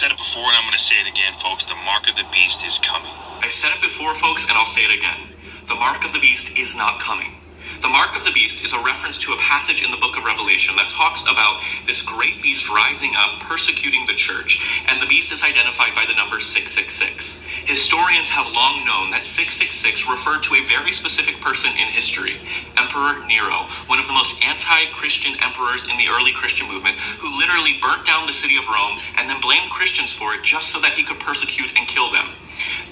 said it before and I'm going to say it again, folks. The mark of the beast is coming. I've said it before, folks, and I'll say it again. The mark of the beast is not coming. The mark of the beast is a reference to a passage in the book of Revelation that talks about this great beast rising up, persecuting the church, and the beast is identified by the number 666. Historians have long known that 666 referred to a very specific person in history, Emperor Nero, one of the most anti-Christian emperors in the early Christian movement, who literally burnt down the city of Rome and then blamed Christians for it just so that he could persecute and kill them.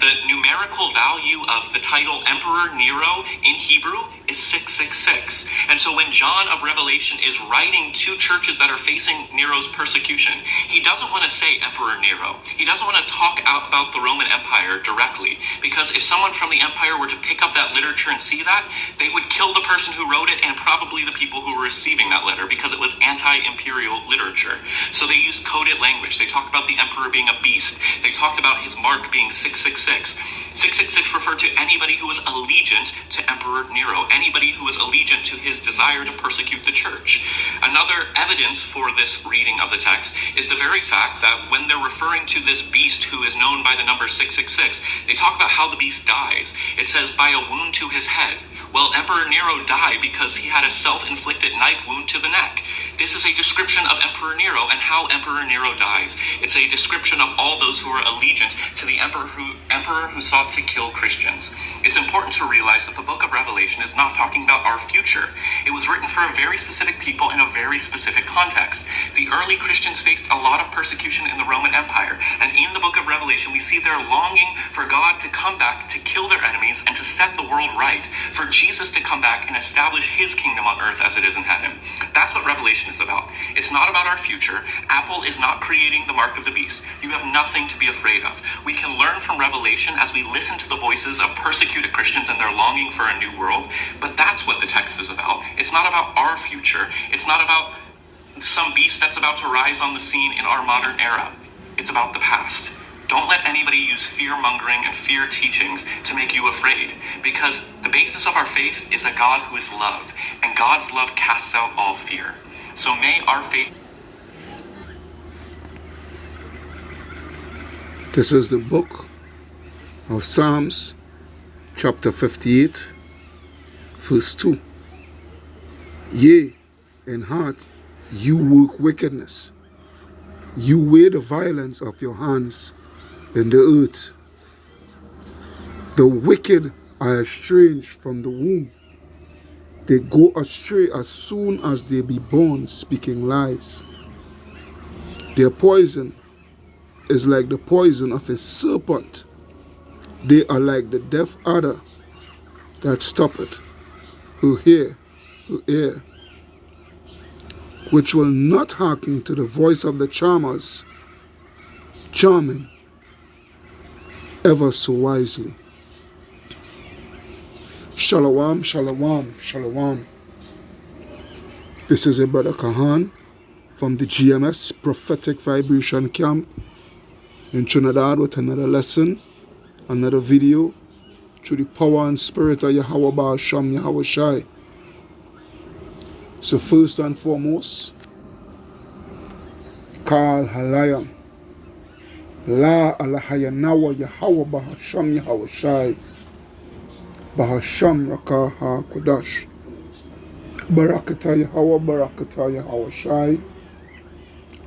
The numerical value of the title Emperor Nero in Hebrew is 666. And so when John of Revelation is writing to churches that are facing Nero's persecution, he doesn't want to say Emperor Nero. He doesn't want to talk about the Roman Empire directly, because if someone from the empire were to pick up that literature and see that, they would kill the person who wrote it and probably the people who were receiving that letter, because it was anti-imperial literature. So they used coded language. They talked about the emperor being a beast. They talked about his mark being 666. 666 referred to anybody who was allegiant to Emperor Nero, anybody who was allegiant to his desire to persecute the church. Another evidence for this reading of the text is the very fact that when they're referring to this beast who is known by the number 666, they talk about how the beast dies. It says, by a wound to his head. Well, Emperor Nero died because he had a self-inflicted knife wound to the neck. This is a description of Emperor Nero and how Emperor Nero dies. It's a description of all those who are allegiant to the emperor who sought to kill Christians. It's important to realize that the book of Revelation is not talking about our future. It was written for a very specific people in a very specific context. The early Christians faced a lot of persecution in the Roman Empire, and in the book of Revelation, we see their longing for God to come back to kill their enemies and to set the world right, for Jesus to come back and establish his kingdom on earth as it is in heaven. That's what Revelation is about. It's not about our future. Apple is not creating the mark of the beast. You have nothing to be afraid of. We can learn from Revelation as we listen to the voices of persecuted Christians and their longing for a new world, but that's what the text is about. It's not about our future. It's not about some beast that's about to rise on the scene in our modern era. It's about the past. Don't let anybody use fear-mongering and fear teachings to make you afraid, because the basis of our faith is a God who is love, and God's love casts out all fear. So may our faith... This is the book of Psalms, chapter 58, verse 2. Yea, in heart you work wickedness. You weigh the violence of your hands in the earth. The wicked are estranged from the womb. They go astray as soon as they be born, speaking lies. Their poison is like the poison of a serpent. They are like the deaf adder that stoppeth her ear, which will not hearken to the voice of the charmers, charming ever so wisely. Shalom, shalom, shalom. This is a brother Kahan from the GMS Prophetic Vibration Camp in Trinidad with another lesson, another video, through the power and spirit of Yahweh Baal Shem Yahweh Shai. So first and foremost, Kal Halayam, La Alahayanawa Yahweh Baal Shem Yahweh Shai, Bahasham Rakaha Kodash, Barakata Yahweh, Barakata Yahweh Shai,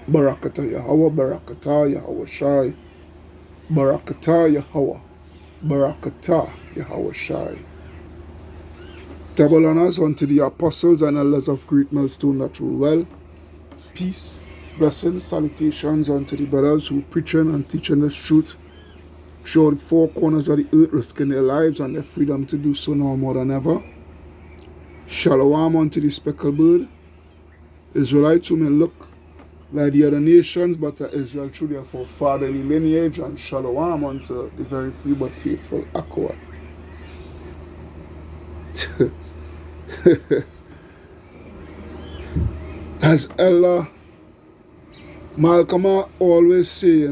Barakata Yahweh, Barakata Yahweh Shai, Barakata Yahweh, Barakata Yahweh Shai. Double honors unto the apostles and elders of Great Millstone that rule well. Peace, blessings, salutations unto the brothers who preaching and teaching this truth throughout the four corners of the earth, risking their lives and their freedom to do so now more than ever. Shalom unto the speckled bird. Israelites who may look like the other nations, but Israel through their forefatherly lineage, and shalom unto the very few but faithful Akwa. As Ella Malcolm always say,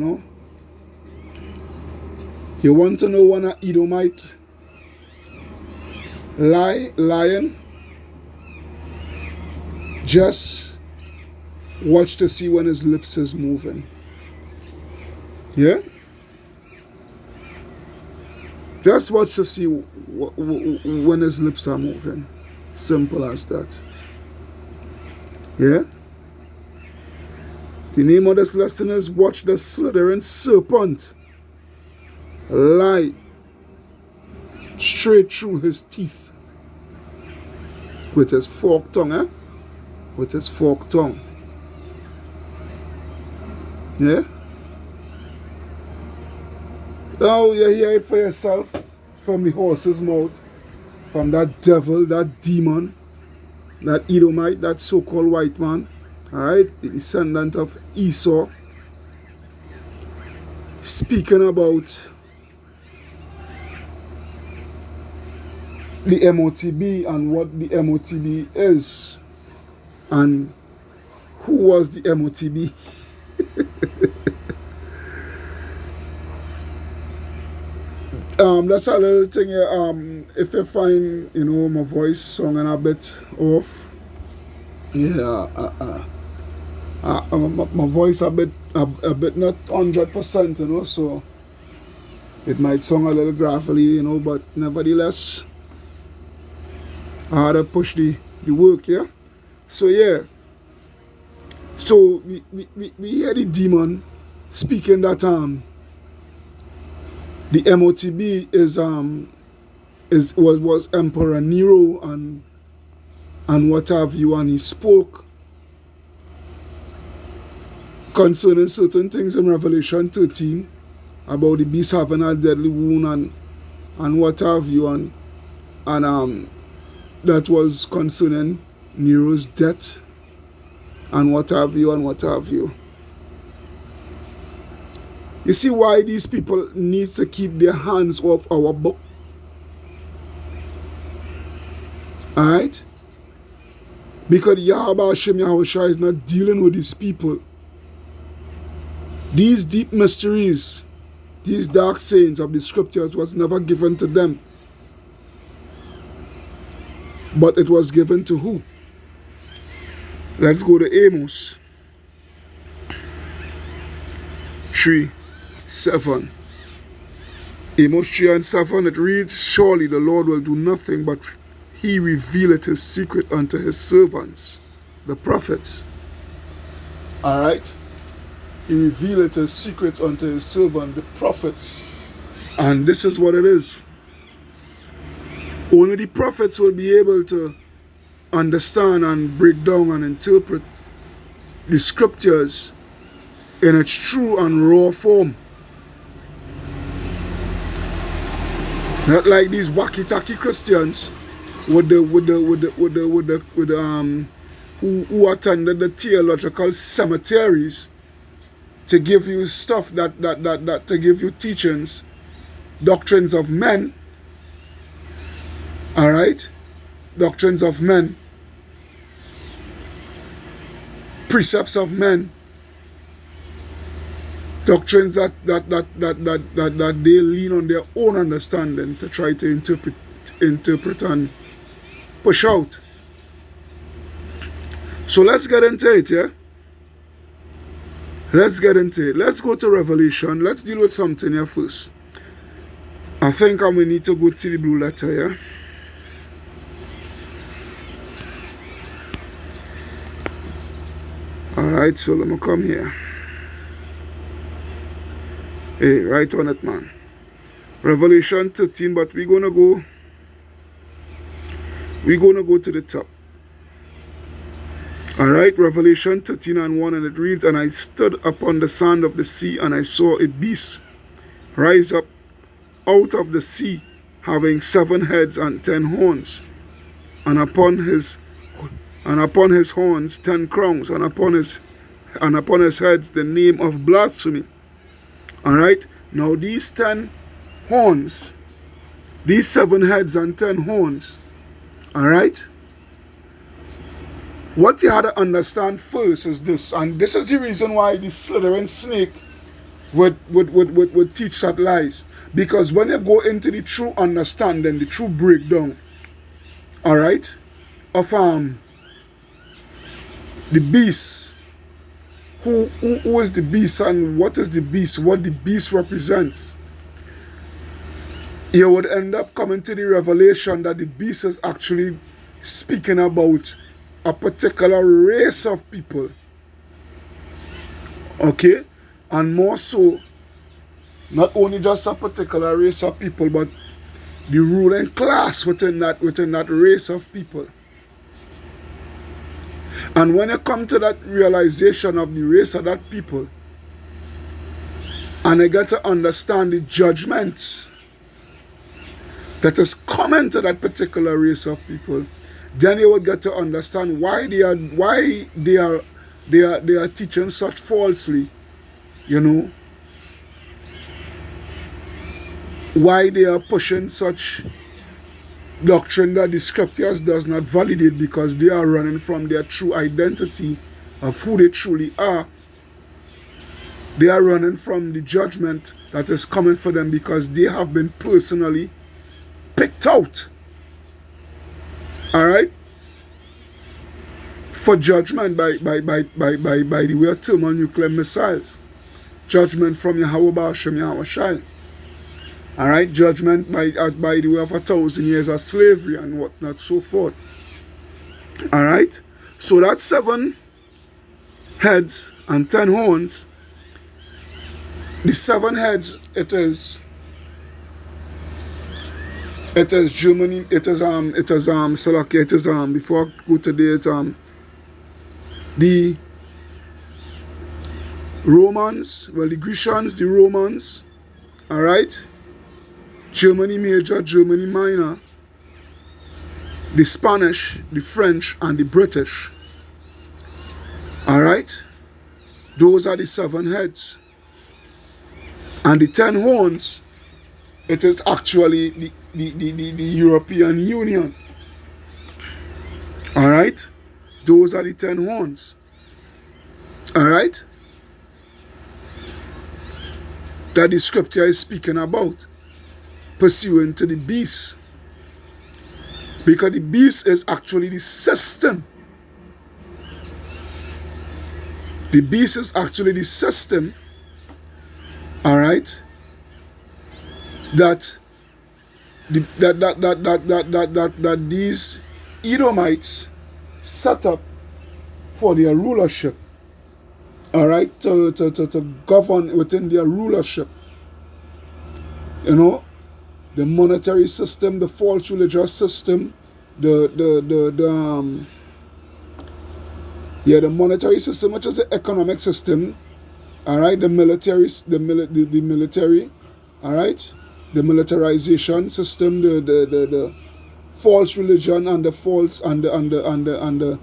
you want to know when an Edomite lying? Just watch to see when his lips is moving. Yeah? Just watch to see when his lips are moving. Simple as that. Yeah? The name of this lesson is Watch the Slithering Serpent lie straight through his teeth with his forked tongue, eh? With his forked tongue. Yeah? Now you hear it for yourself from the horse's mouth, from that devil, that demon, that Edomite, that so-called white man, alright, the descendant of Esau, speaking about the MOTB and what the MOTB is, and who was the MOTB. That's a little thing here. If you find, my voice sounding a bit off, yeah, my voice a bit not 100%, so it might sound a little gravelly, but nevertheless, I had to push the work, yeah. So yeah, so we hear the demon speaking that the MOTB was Emperor Nero and what have you, and he spoke concerning certain things in Revelation 13 about the beast having a deadly wound and what have you, and that was concerning Nero's death and what have you and what have you. You see why these people need to keep their hands off our book? Alright? Because Yahweh Hashem Yahushua is not dealing with these people. These deep mysteries, these dark sayings of the scriptures was never given to them. But it was given to who? Let's go to Amos 3:7. Amos 3:7, it reads, "Surely the Lord will do nothing, but he revealeth his secret unto his servants, the prophets." Alright? He revealeth his secret unto his servant, the prophets. And this is what it is. Only the prophets will be able to understand and break down and interpret the scriptures in its true and raw form. Not like these wacky-tacky Christians who attended the theological cemeteries to give you stuff that to give you teachings, doctrines of men. Alright? Doctrines of men. Precepts of men. Doctrines that they lean on their own understanding to try to interpret and push out. So let's get into it, yeah? Let's get into it. Let's go to Revelation. Let's deal with something here first. I think we need to go to the blue letter, yeah? Alright, so let me come here. Hey, right on it, man. Revelation 13, but we're gonna go to the top. Alright, Revelation 13:1, and it reads, "And I stood upon the sand of the sea, and I saw a beast rise up out of the sea, having 7 heads and 10 horns, and upon his horns 10 crowns, and upon his heads the name of blasphemy." Alright, now these 10 horns, these 7 heads and 10 horns, alright, what you had to understand first is this, and this is the reason why the slithering snake would teach that lies. Because when you go into the true understanding, the true breakdown, alright, of the beast who is the beast and what is the beast, what the beast represents, you would end up coming to the revelation that the beast is actually speaking about a particular race of people. Okay? And more so, not only just a particular race of people, but the ruling class within that race of people. And when you come to that realization of the race of that people, and you get to understand the judgment that is common to that particular race of people, then you will get to understand why they are teaching such falsely, you know, why they are pushing such doctrine that the scriptures does not validate, because they are running from their true identity of who they truly are. They are running from the judgment that is coming for them because they have been personally picked out, all right, for judgment by the way of thermonuclear missiles, judgment from Yahweh Ba'ashem Yahweh Shai, all right, judgment by the way of 1,000 years of slavery and whatnot, so forth. All right, so that's 7 heads and 10 horns. The 7 heads, it is Germany, Slovakia, before I go to the the Romans, well, the Grecians, the Romans, all right, Germany Major, Germany Minor, the Spanish, the French, and the British, all right, those are the 7 heads. And the 10 horns, it is actually the European Union. All right? Those are the 10 horns. All right? That the scripture is speaking about, pursuant to the beast. Because the beast is actually the system. The beast is actually the system, all right, that these Edomites set up for their rulership, all right, to govern within their rulership. You know, the monetary system, the false religious system, the monetary system, which is the economic system, all right, the military, all right, the militarization system, the false religion, and the false and the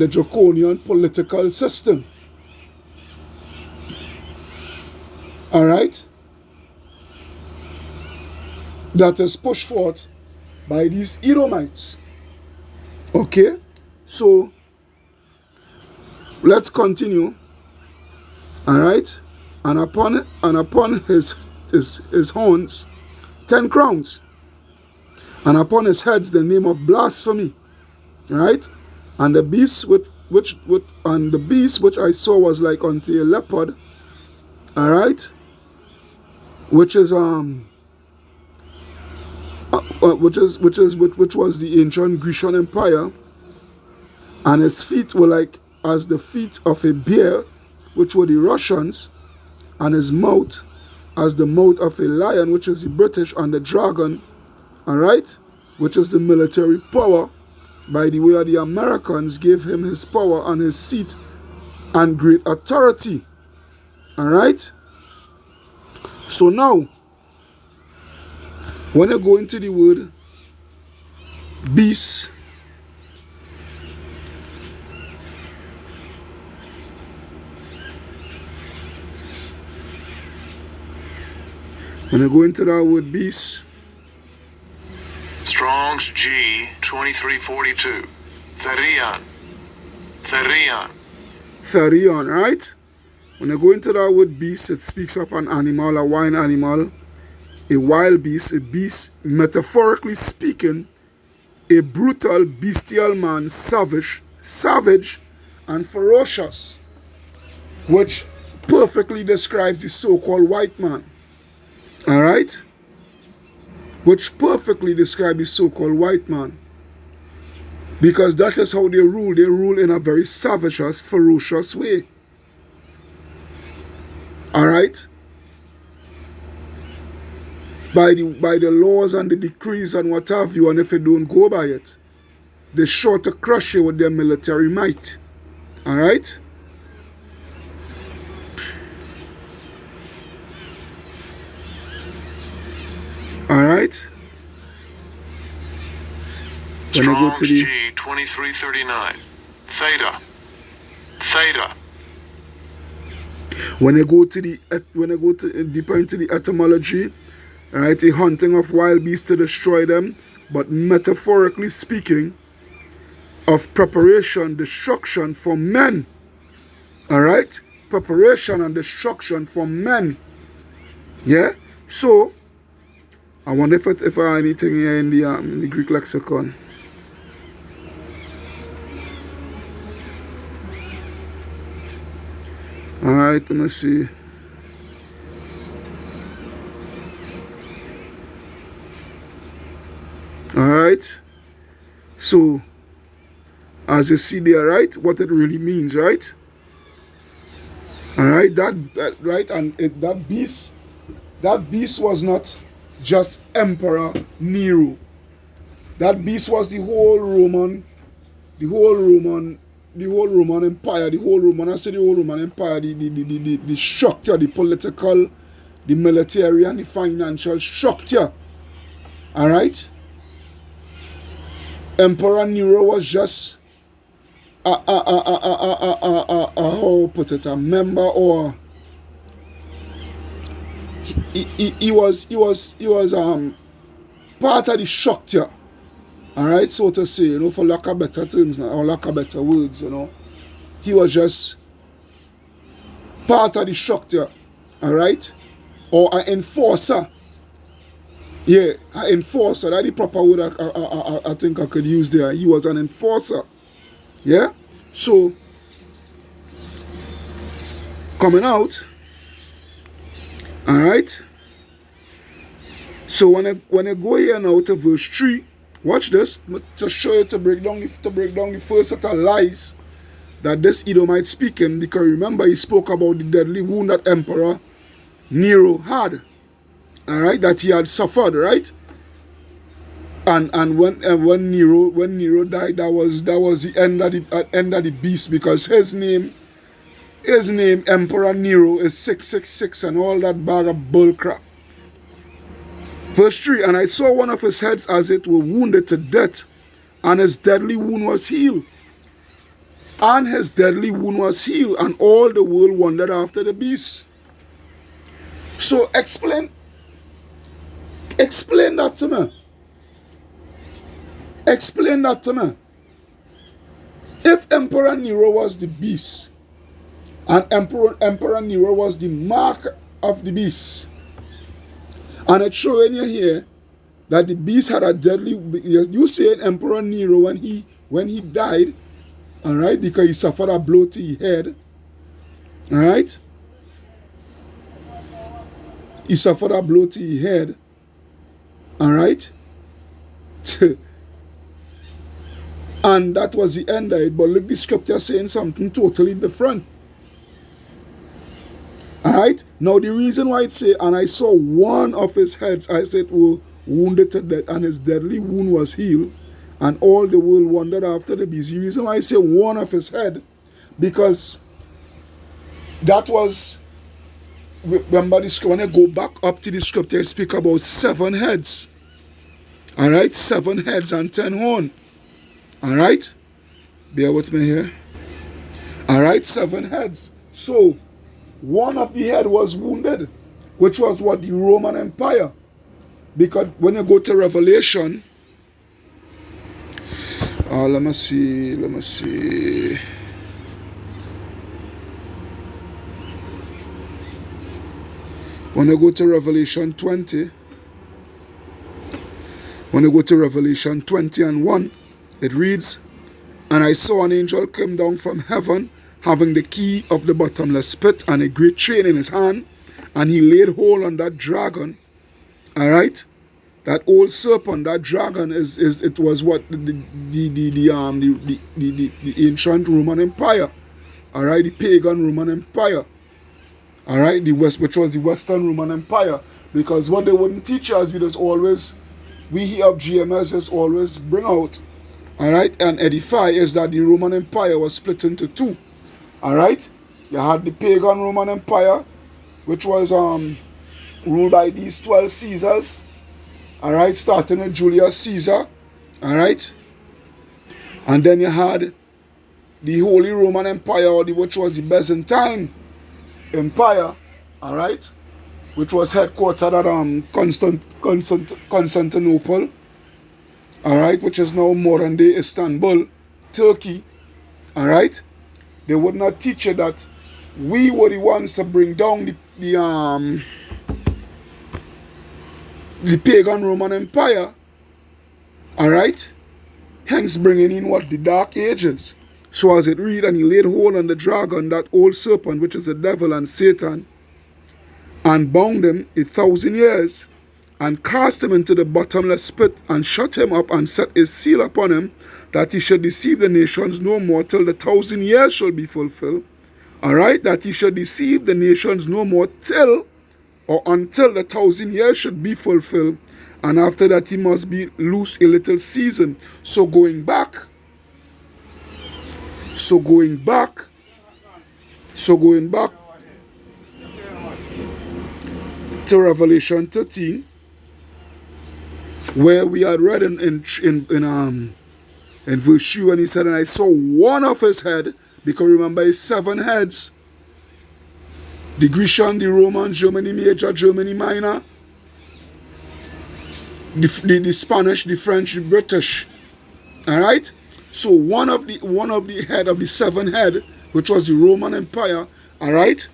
draconian political system. All right, that is pushed forth by these Edomites. Okay, so let's continue. All right, and upon his horns 10 crowns, and upon his heads the name of blasphemy. All right, and the beast which I saw was like unto a leopard. All right, which was the ancient Grecian Empire, and his feet were like as the feet of a bear, which were the Russians, and his mouth as the mouth of a lion, which is the British, and the dragon, all right, which is the military power, by the way of the Americans, gave him his power and his seat and great authority. All right. So now, when I go into the word beast, when I go into that word beast, Strong's G 2342. Therion, right? When I go into that word beast, it speaks of an animal, a wild animal, a wild beast, a beast, metaphorically speaking, a brutal, bestial man, savage, and ferocious. which perfectly describes the so-called white man. All right? Which perfectly describes the so-called white man. Because that is how they rule. They rule in a very savage, ferocious way. All right? By the laws and the decrees and what have you, and if you don't go by it, they're sure to crush you with their military might. All right? All right? When I go to the G 2339. Theta. Theta. when I go to deeper into the etymology, right, the hunting of wild beasts to destroy them, but metaphorically speaking, of preparation, destruction for men. All right, preparation and destruction for men. Yeah. So, I wonder if I have anything here in the Greek lexicon. All right, let me see. All right. So, as you see there, right, what it really means, right? All right, that right, and that beast was not just Emperor Nero. That beast was the whole Roman Empire, the structure, the political, the military, and the financial structure. All right. Emperor Nero was just how put it, a member, or he was part of the structure. All right, so to say, you know, for lack of better terms or lack of better words, you know, he was just part of the structure. All right, or an enforcer. Yeah, an enforcer. That's the proper word I think I could use there. He was an enforcer. Yeah? So, coming out. Alright? So when I go here now to verse 3, watch this. To show you, to break down the first set of lies that this Edomite speaking, because remember he spoke about the deadly wound that Emperor Nero had. Alright, that he had suffered, right? And when Nero died, that was the end of the beast, because his name Emperor Nero is 666 and all that bag of bullcrap. Verse 3, and I saw one of his heads as it were wounded to death, and his deadly wound was healed. And his deadly wound was healed, and all the world wondered after the beast. So explain that to me. Explain that to me. If Emperor Nero was the beast, and Emperor Nero was the mark of the beast, and it's showing you here that the beast had a deadly, you saying Emperor Nero when he died, all right, because he suffered a blow to his head, all right, he suffered a blow to his head, all right. And that was the end of it. But look, the scripture saying something totally different. Alright? Now the reason why it say, and I saw one of his heads, I said, were wounded to death, and his deadly wound was healed, and all the world wondered after the beast. The reason why I say one of his head, because that was, remember this, when I go back up to the scripture, it speak about 7 heads. Alright? 7 heads and 10 horns. Alright? Bear with me here. Alright, 7 heads. So, one of the head was wounded, which was what? The Roman Empire. Because when you go to Revelation, let me see. When I go to Revelation 20, when I go to Revelation 20 and 1, it reads, and I saw an angel come down from heaven, having the key of the bottomless pit and a great chain in his hand, and he laid hold on that dragon. All right, that old serpent, that dragon it was what the ancient Roman Empire. All right, the pagan Roman Empire. All right, which was the Western Roman Empire, because what they wouldn't teach us, we here of GMS just always bring out, all right, and edify, is that the Roman Empire was split into two. All right, you had the pagan Roman Empire, which was ruled by these 12 Caesars, all right, starting with Julius Caesar, all right, and then you had the Holy Roman Empire, which was the Byzantine Empire, all right, which was headquartered at Constantinople, all right, which is now modern day Istanbul, Turkey, all right. They would not teach you that we were the ones to bring down the pagan Roman Empire, all right, hence bringing in what the Dark Ages. So as it read, and he laid hold on the dragon, that old serpent, which is the devil and Satan, and bound him 1,000 years, and cast him into the bottomless pit, and shut him up, and set his seal upon him, that he should deceive the nations no more till the 1,000 years shall be fulfilled. All right, that he should deceive the nations no more till or until the 1,000 years should be fulfilled, and after that he must be loosed a little season. So going back to Revelation 13, where we had read in verse 2, and he said, and I saw one of his head, because remember his 7 heads, the Grecian, the Roman, Germany Major, Germany Minor, the Spanish, the French, the British. All right. So one of the head of the 7 head, which was the Roman Empire, all right,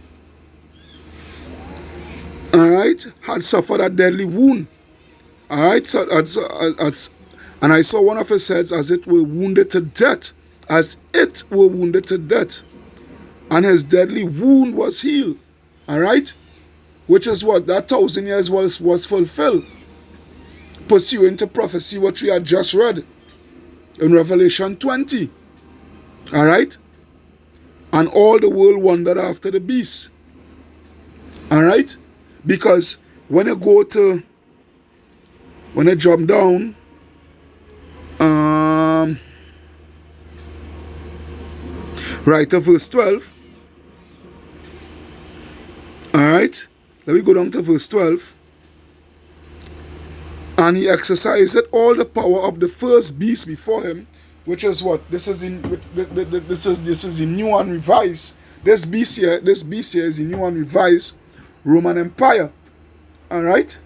had suffered a deadly wound. All right. So and I saw one of his heads as it were wounded to death, and his deadly wound was healed. All right, which is what that 1,000 years was fulfilled, pursuant to prophecy what we had just read in Revelation 20. All right, and all the world wondered after the beast. All right, because when you jump down, right to verse 12. All right, let me go down to verse 12. And he exercised all the power of the first beast before him, which is what this is the new and revised. This beast here is the new and revised Roman Empire. All right,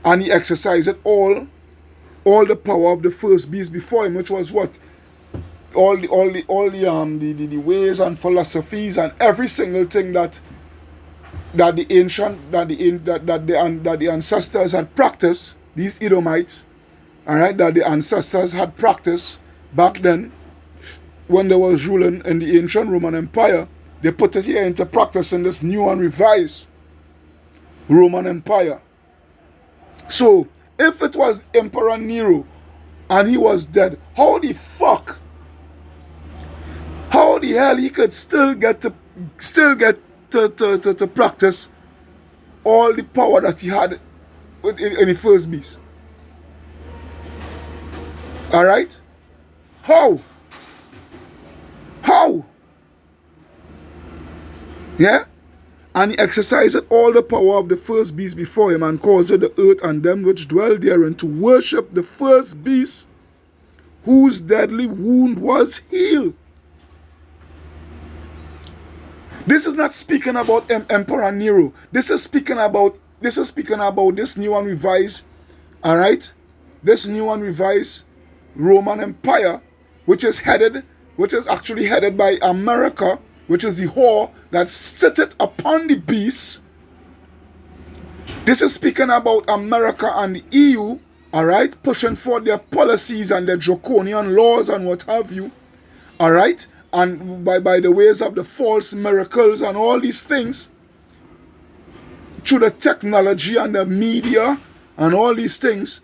and he exercised all the power of the first beast before him, which was what all the ways and philosophies and every single thing that the ancestors had practiced, these Edomites, all right, that the ancestors had practiced back then when they was ruling in the ancient Roman Empire. They put it here into practice in this new and revised Roman Empire. So if it was Emperor Nero and he was dead, how the hell he could still get to practice all the power that he had in the first beast? All right, how? Yeah, and he exercised all the power of the first beast before him, and caused the earth and them which dwell therein to worship the first beast, whose deadly wound was healed. This is not speaking about Emperor Nero. This is speaking about this new and revised, all right, this new and revised Roman Empire, which is actually headed by America, which is the whore that sitteth upon the beast. This is speaking about America and the EU, all right, pushing for their policies and their draconian laws and what have you, all right, and by the ways of the false miracles and all these things, through the technology and the media and all these things,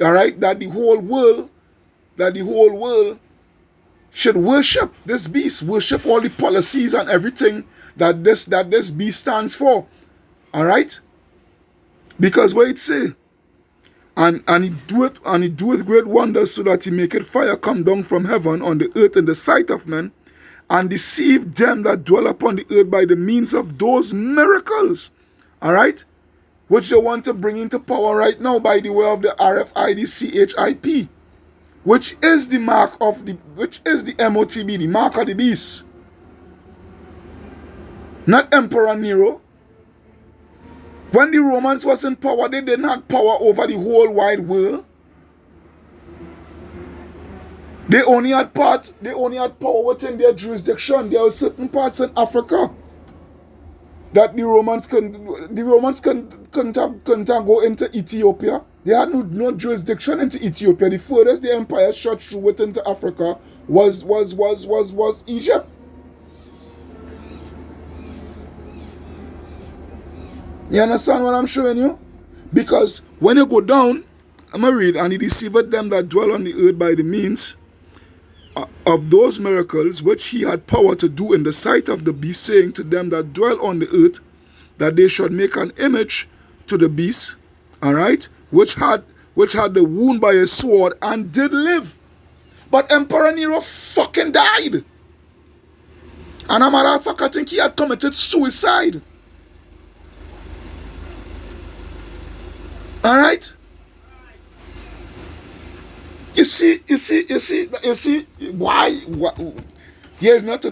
all right, that the whole world should worship this beast, worship all the policies and everything that this beast stands for. All right? Because what it say, and he doeth great wonders, so that he maketh fire come down from heaven on the earth in the sight of men, and deceive them that dwell upon the earth by the means of those miracles. All right? Which they want to bring into power right now by the way of the RFID CHIP. Which is the MOTB, the mark of the beast. Not Emperor Nero. When the Romans was in power, they didn't have power over the whole wide world. They only had power within their jurisdiction. There were certain parts in Africa that the Romans couldn't go into Ethiopia. They had no jurisdiction into Ethiopia. The furthest the empire stretched through into Africa was Egypt. You understand what I'm showing you? Because when you go down, I'm going to read, and he deceived them that dwell on the earth by the means of those miracles which he had power to do in the sight of the beast, saying to them that dwell on the earth, that they should make an image to the beast, all right, which had the wound by a sword and did live. But Emperor Nero fucking died. And a matter of fact, I think he had committed suicide. All right? You see why here's not a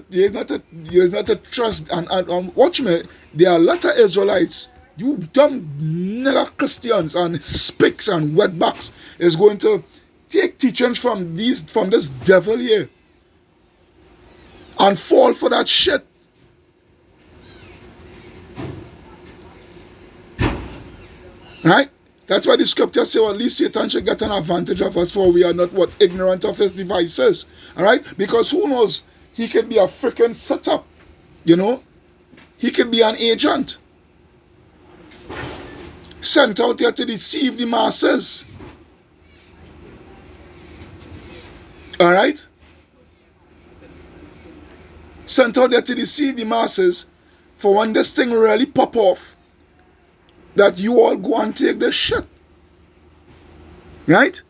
trust and watch me. There are a lot of Israelites, you dumb nigger Christians and spicks and wetbacks is going to take teachings from this devil here and fall for that shit. Right? That's why the scriptures say, well, at least Satan should get an advantage of us, for we are not ignorant of his devices. Alright? Because who knows? He could be a freaking setup. You know? He could be an agent. Sent out there to deceive the masses. Alright? Sent out there to deceive the masses, for when this thing really pop off, that you all go and take the shit. Right?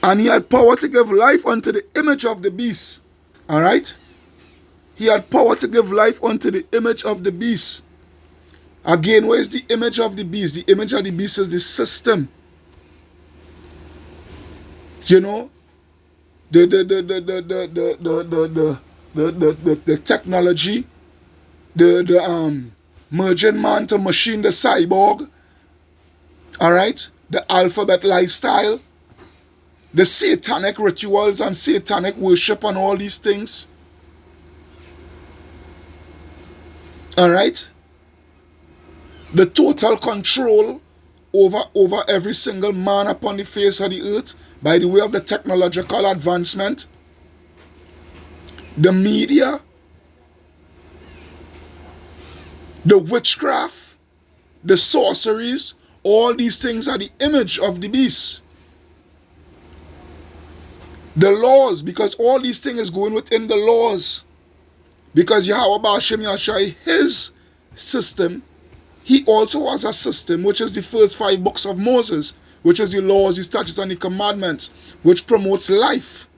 And he had power to give life unto the image of the beast. Alright? He had power to give life unto the image of the beast. Again, where is the image of the beast? The image of the beast is the system. You know? The technology. The merging man to machine, the cyborg, all right, the alphabet lifestyle, the satanic rituals and satanic worship and all these things, all right, the total control over every single man upon the face of the earth by the way of the technological advancement, the media, the witchcraft, the sorceries, all these things are the image of the beast. The laws, because all these things is going within the laws. Because Yahweh Ba'ashem Yashai, his system, he also has a system, which is the first 5 books of Moses, which is the laws, the statutes, and the commandments, which promotes life.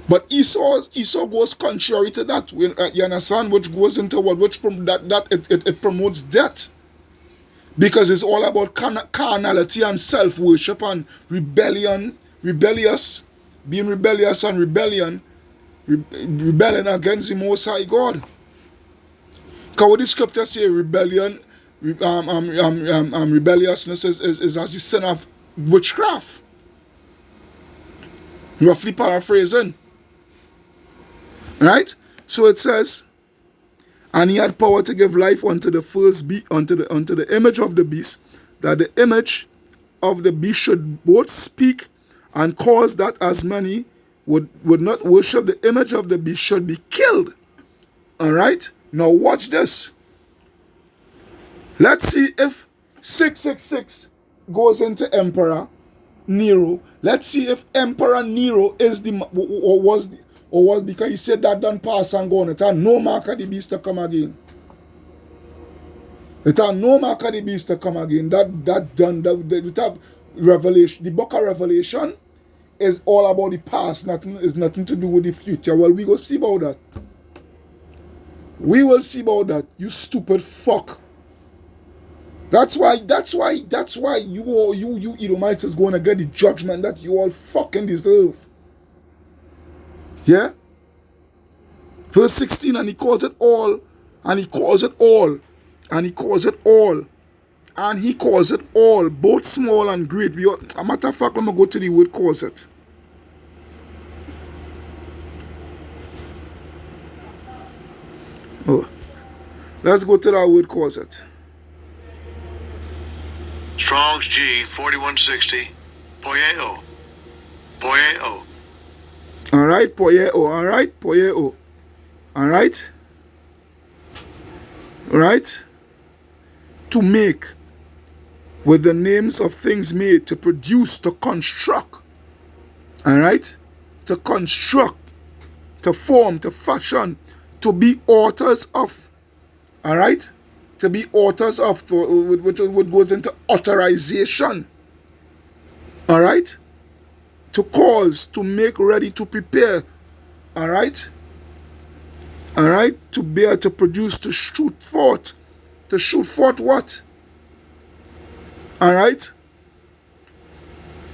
But Esau goes contrary to that. You understand? Which goes into what? It promotes death. Because it's all about carnality and self-worship and being rebellious and rebelling against the Most High God. Because what the scripture say, rebelliousness is as the sin of witchcraft. Roughly paraphrasing. Right? So it says, and he had power to give life unto the first beast, unto the image of the beast, that the image of the beast should both speak and cause that as many would not worship the image of the beast should be killed. All right? Now watch this. Let's see if 666 goes into Emperor Nero. Let's see if Emperor Nero is was because he said that done pass and gone. It had no mark of the beast to come again. It had no mark of the beast to come again. That done. It have Revelation. The book of Revelation is all about the past. Nothing to do with the future. Well, we will see about that. We will see about that. You stupid fuck. That's why you Edomites is going to get the judgment that you all fucking deserve. Yeah? Verse 16, and he calls it all, and he calls it all, and he calls it all, and he calls it all, both small and great. A matter of fact, I'm going to go to the word calls it. Oh. Let's go to that word calls it. Strong's G 4160. Poieo. Poieo. Alright, poieo. Alright, poieo. Alright? Right? To make. With the names of things made. To produce. To construct. Alright? To construct. To form. To fashion. To be authors of. Alright? To be authors of, which goes into authorization. Alright? To cause, to make ready, to prepare. Alright? Alright? To bear, to produce, to shoot forth. To shoot forth what? Alright?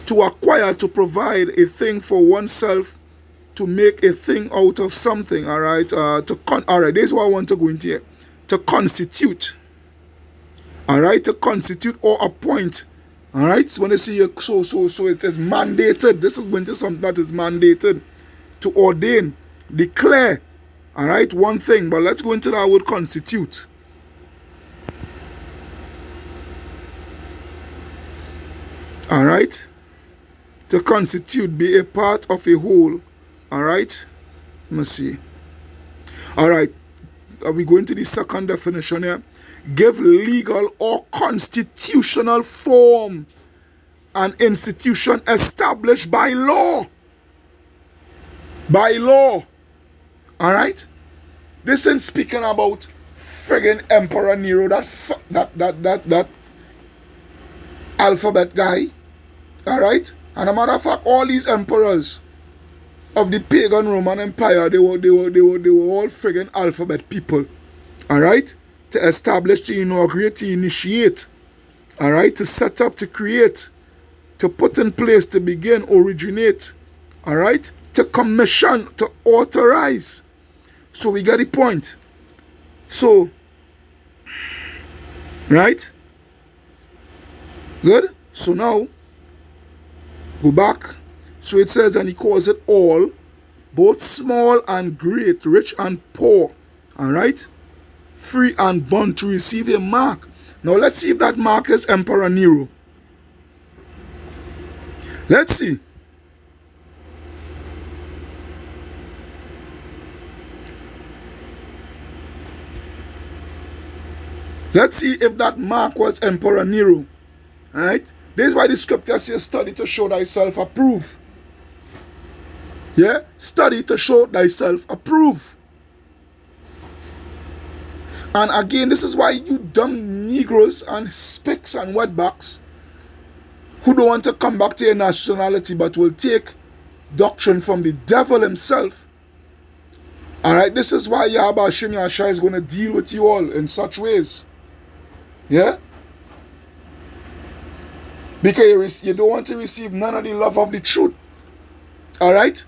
To acquire, to provide a thing for oneself. To make a thing out of something. Alright? Alright, this is what I want to go into here. To constitute. Alright, to constitute or appoint. Alright, so when you see so it is mandated. This is going to something that is mandated. To ordain, declare. Alright, one thing, but let's go into that word constitute. Alright, to constitute, be a part of a whole. Alright, let me see. Alright. Are we going to the second definition here? Give legal or constitutional form an institution established by law. By law. Alright? This ain't speaking about friggin' Emperor Nero, that alphabet guy. Alright? And a matter of fact, all these emperors of the pagan Roman Empire, they were all friggin' alphabet people. Alright? To establish, to inaugurate, to initiate. Alright? To set up, to create. To put in place, to begin, originate. Alright? To commission, to authorize. So we get the point. So, right? Good? So now, go back. So it says, and he calls it all, both small and great, rich and poor, all right, free and bond to receive a mark. Now let's see if that mark is Emperor Nero. Let's see. Let's see if that mark was Emperor Nero. All right? This is why the scripture says, study to show thyself approved. Yeah? Study to show thyself approved. And again, this is why you dumb Negroes and spicks and wetbacks who don't want to come back to your nationality but will take doctrine from the devil himself. Alright, this is why Yahweh Hashem Yahshua is going to deal with you all in such ways. Yeah? Because you don't want to receive none of the love of the truth. Alright?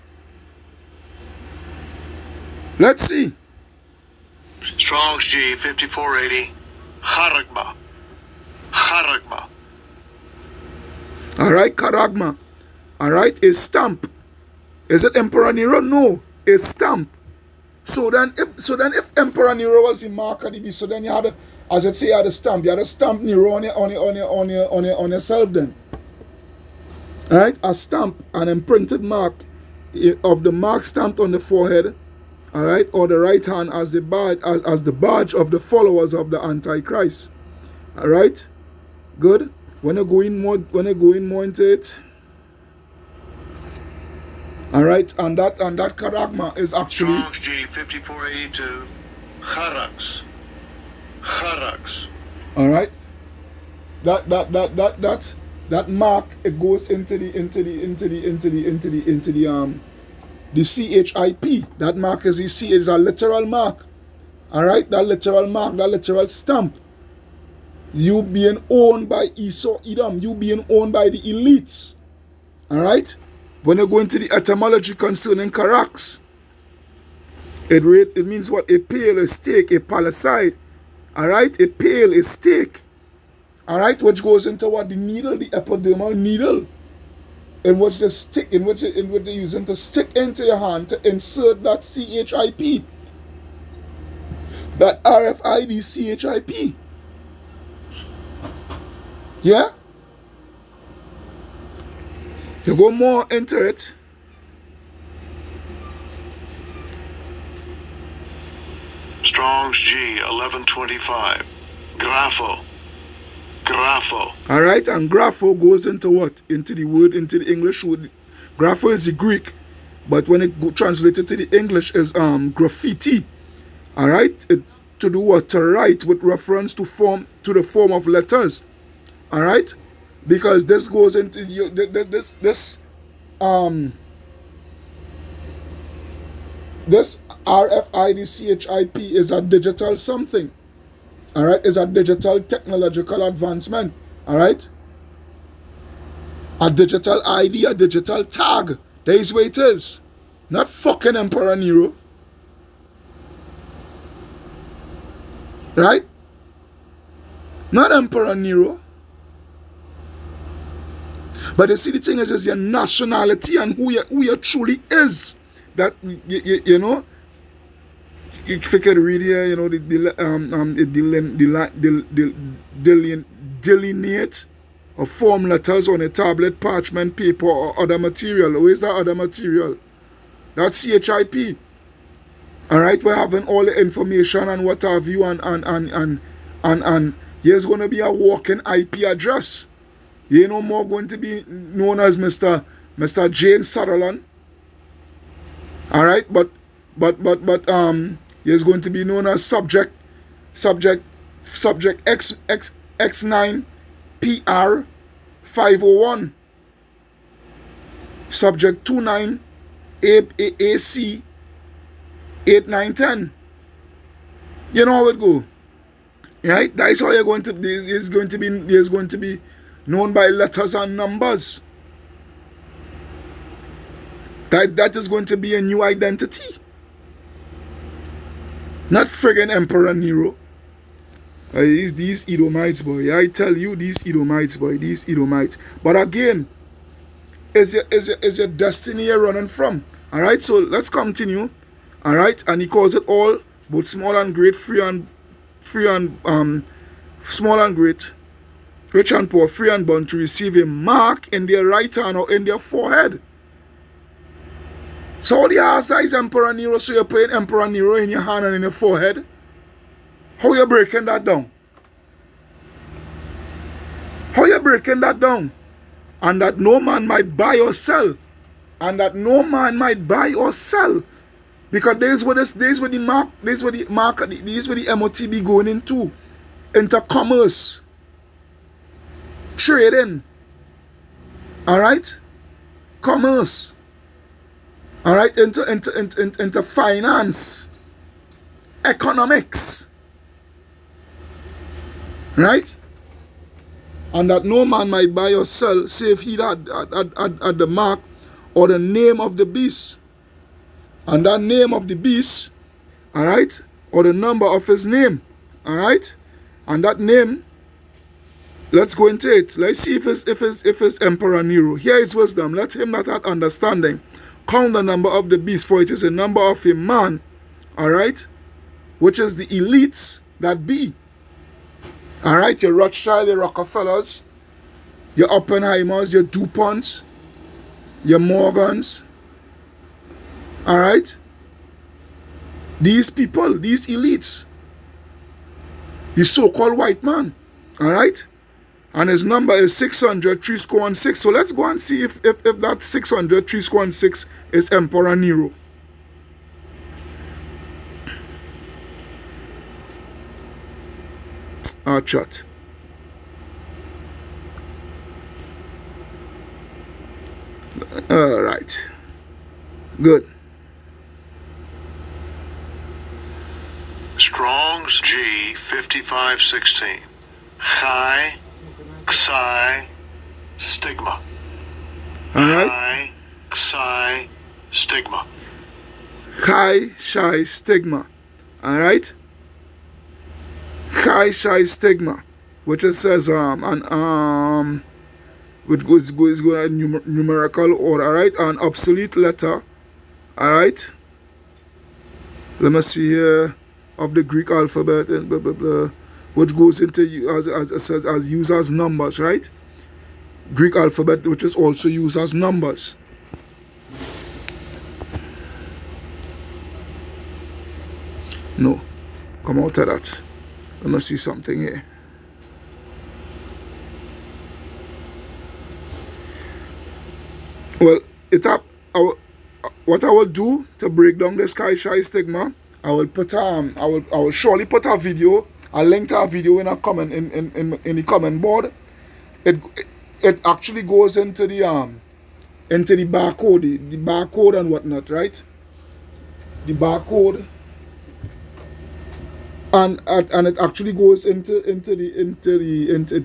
Let's see. Strong's G 5480. Charagma. Charagma. Alright, Karagma. Alright, a stamp. Is it Emperor Nero? No, a stamp. So then if Emperor Nero was the mark of the beast, so then you had as I say, you had a stamp. You had a stamp Nero on yourself then. Alright, a stamp, an imprinted mark, of the mark stamped on the forehead, all right, or the right hand as the badge, as the badge of the followers of the Antichrist. All right, good. When I go in more into it, all right, and that charagma is actually Strong's G 5482. Charax. all right. That mark, it goes into the CHIP. That mark is is a literal mark. All right, that literal mark, that literal stamp. You being owned by Esau, Edom, you being owned by the elites. All right. When you go into the etymology concerning Carax, it means what? A pale, a stake, a palisade. All right, a pale, a stake. All right, which goes into what? The needle, the epidermal needle, in which they stick, in which they using to stick into your hand to insert that CHIP, that RFID CHIP. Yeah. You go more into it. Strong's G 1125. Grapho. All right, and grapho goes into what? Into the word, into the English word. Grapho is the Greek, but when it translated to the English is graffiti. All right, to do what? To write with reference to the form of letters. All right, because this goes into this RFID CHIP is a digital something. All right, is a digital technological advancement. All right, a digital ID, a digital tag. There is where it is. Not fucking Emperor Nero. Right? Not Emperor Nero. But you see, the thing is your nationality and who you truly is. That you know. If you could read here, you know, delineate or form letters on a tablet, parchment, paper, or other material. Where's that other material? That's CHIP. All right, we're having all the information and what have you, and here's going to be a walking IP address. You no more going to be known as Mr. James Sutherland. All right, but he's going to be known as subject X9 PR 501, subject 29 AC 8910. You know how it go, right? That is how you're going to be. Is going to be known by letters and numbers. That is going to be a new identity. Not friggin' Emperor Nero. These Edomites, boy. I tell you, these Edomites, boy. These Edomites. But again, is your destiny you're running from? Alright, so let's continue. Alright, and he calls it all, both small and great, small and great, rich and poor, free and bond, to receive a mark in their right hand or in their forehead. So the ass is Emperor Nero, so you're putting Emperor Nero in your hand and in your forehead. How you breaking that down? How you breaking that down? And that no man might buy or sell. And that no man might buy or sell. Because this where the MOT be going into commerce. Trading. Alright? Commerce. Alright, into finance, economics, right? And that no man might buy or sell, save he that at the mark or the name of the beast. And that name of the beast, alright, or the number of his name, alright? And that name, let's go into it. Let's see if it's Emperor Nero. Here is wisdom. Let him that hath understanding count the number of the beast, for it is a number of a man, alright, which is the elites that be. Alright, your Rothschild, your Rockefellers, your Oppenheimers, your DuPonts, your Morgans, All right? These people, these elites, the so-called white man. All right? And his number is 600 3 score and 6. So let's go and see if that 600 3 score and 6 is Emperor Nero. Our chat. All right. Good. Strong's G 5516. Chi, Xi, stigma. All right. Chi, Xi, stigma. Chi, Shi, stigma. All right. Chi, Shi, stigma, which it says which goes in numerical order. All right, an obsolete letter. All right. Let me see here of the Greek alphabet and blah blah blah, which goes into as used as numbers. Right. Greek alphabet, which is also used as numbers. No, come out of that. Let me see something here. Well, what I will do to break down this Chi Shi stigma, I will surely put a video, a link to a video in a comment in the comment board. It actually goes into the barcode, the barcode and whatnot, right? The barcode. And it actually goes into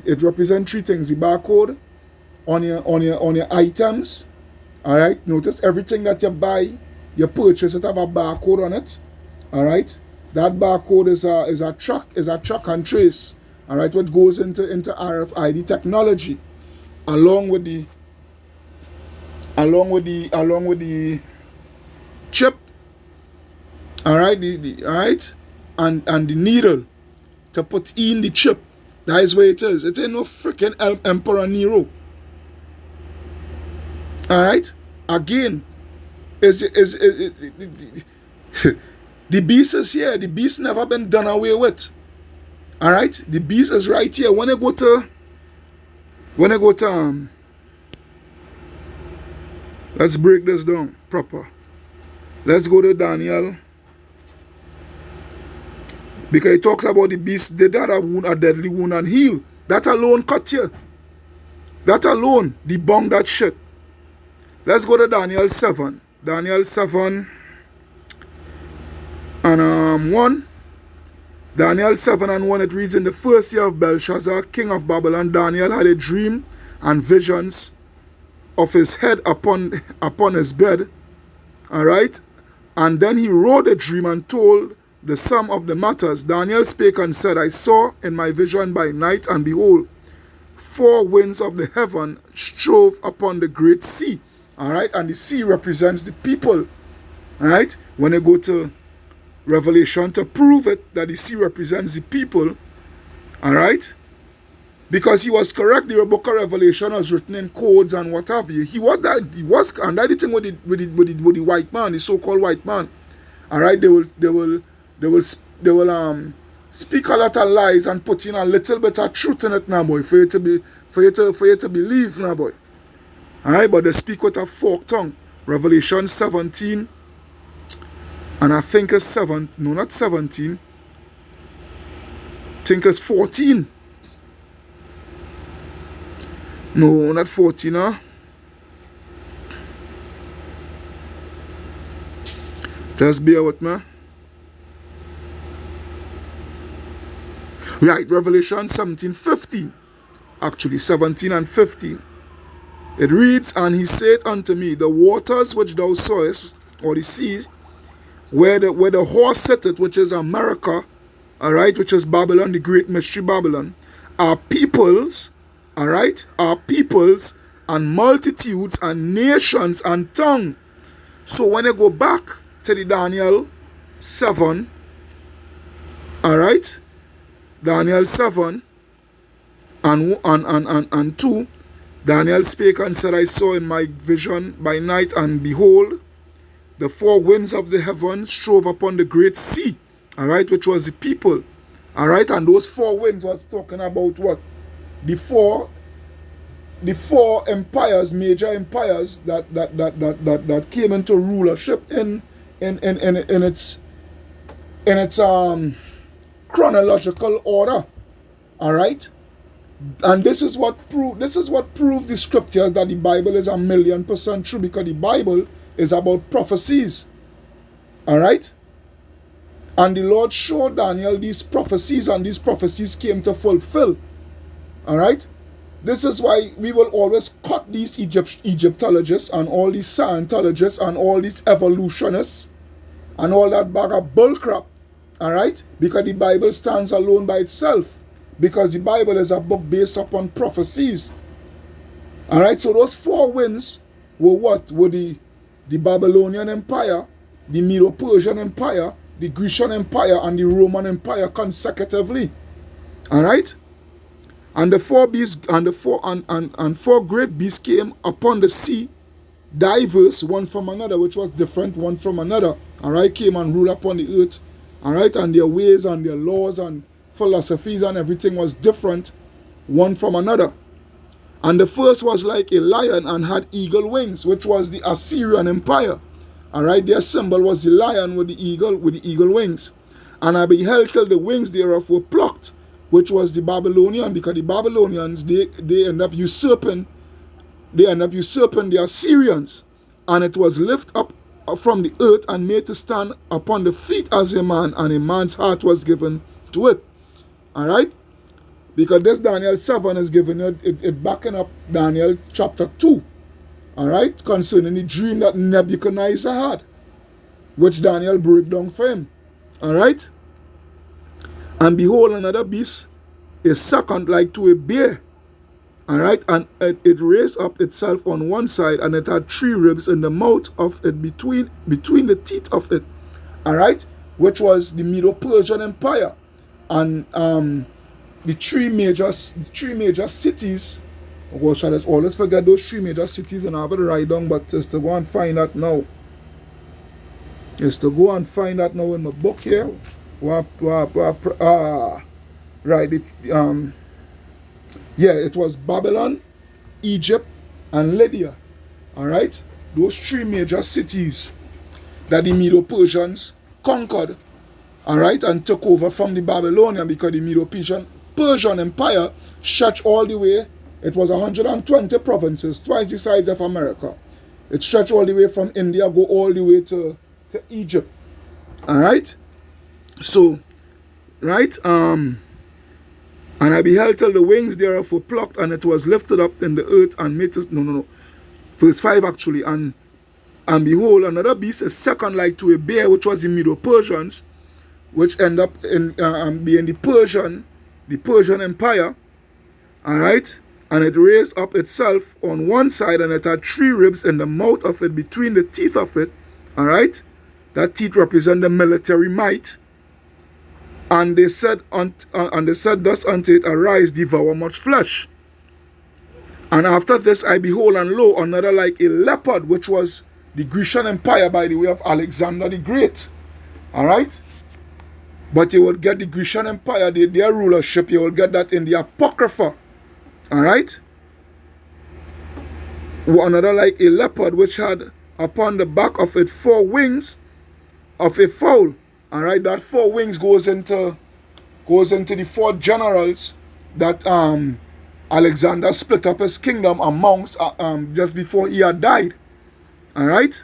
it represents three things: the barcode on your items. All right. Notice everything that you buy, you purchase, it have a barcode on it. All right. That barcode is a track and trace. All right. What goes into RFID technology, along with the chip. All right. All right. And the needle to put in the chip. That is where it is. It ain't no freaking Emperor Nero. Alright? Again, the beast is here. The beast never been done away with. Alright? The beast is right here. When I go to let's break this down proper. Let's go to Daniel. Because it talks about the beast, they had a wound, a deadly wound, and heal. That alone cut you. That alone debunk that shit. Let's go to Daniel 7. Daniel 7 and 1. Daniel 7 and 1, it reads, in the first year of Belshazzar, king of Babylon, Daniel had a dream and visions of his head upon his bed. Alright? And then he wrote a dream and told the sum of the matters. Daniel spake and said, I saw in my vision by night, and behold, 4 winds of the heaven strove upon the great sea. Alright, and the sea represents the people. Alright, when you go to Revelation to prove it, that the sea represents the people. Alright, because he was correct, the book of Revelation was written in codes and what have you. He was, and that the thing with the white man, the so-called white man. Alright, they will speak a lot of lies and put in a little bit of truth in it now, boy, for you to believe now, boy. Alright, but they speak with a forked tongue. Revelation 17, and I think it's 7, no, not 17. I think it's 14. No, not 14, huh? Just bear with me. Right, Revelation 17, 15. Actually, 17 and 15. It reads, and he said unto me, the waters which thou sawest, or the seas, where the horse sitteth, which is America, alright, which is Babylon, the great mystery Babylon, are peoples, alright, are peoples and multitudes and nations and tongue. So when you go back to the Daniel 7, alright, Daniel 7 and 2, Daniel spake and said, I saw in my vision by night, and behold, the four winds of the heavens strove upon the great sea, all right, which was the people, all right, and those four winds was talking about what? The four empires, major empires that came into rulership in its chronological order, all right. And this is what proves the scriptures that the Bible is 1,000,000% true, because the Bible is about prophecies, all right. And the Lord showed Daniel these prophecies, and these prophecies came to fulfill, all right. This is why we will always cut these Egyptologists and all these Scientologists and all these evolutionists and all that bag of bullcrap, all right, because the Bible stands alone by itself. Because the Bible is a book based upon prophecies. All right, so those four winds were what? Were the Babylonian Empire, the Medo-Persian Empire, the Grecian Empire, and the Roman Empire consecutively. All right, and the four beasts and four great beasts came upon the sea, diverse one from another, which was different one from another. All right, came and ruled upon the earth. All right, and their ways and their laws and philosophies and everything was different one from another. And the first was like a lion and had eagle wings, which was the Assyrian Empire. All right, their symbol was the lion with the eagle wings. And I beheld till the wings thereof were plucked, which was the Babylonian, because the Babylonians they end up usurping the Assyrians, and it was lifted up from the earth and made to stand upon the feet as a man, and a man's heart was given to it. All right, because this Daniel 7 is giving it backing up Daniel chapter 2, all right, concerning the dream that Nebuchadnezzar had, which Daniel broke down for him. All right, and behold, another beast is second like to a bear, all right, and it raised up itself on one side, and it had three ribs in the mouth of it between the teeth of it, all right, which was the Medo-Persian Empire. And the three major cities. Oh gosh, I just always forget those three major cities, and I have it write down, but just to go and find that now. Just to go and find that now in my book here. Right. It was Babylon, Egypt, and Lydia. All right, those three major cities that the Medo-Persians conquered. All right, and took over from the Babylonian, because the Medo-Persian Empire stretched all the way. It was 120 provinces, twice the size of America. It stretched all the way from India, go all the way to Egypt. All right, so, right, and I beheld till the wings thereof were plucked, and it was lifted up in the earth and made to, verse 5 actually, and behold, another beast is second like to a bear, which was the Medo-Persians, which end up in being the Persian Empire, all right, and it raised up itself on one side, and it had three ribs in the mouth of it between the teeth of it, all right, that teeth represent the military might, and they said thus unto it, arise, devour much flesh. And after this I behold, and lo, another like a leopard, which was the Grecian Empire by the way of Alexander the Great, all right. But you will get the Grecian Empire, their rulership, you will get that in the Apocrypha. All right? Another like a leopard, which had upon the back of it four wings of a fowl. All right? That four wings goes into the four generals that Alexander split up his kingdom amongst just before he had died. All right?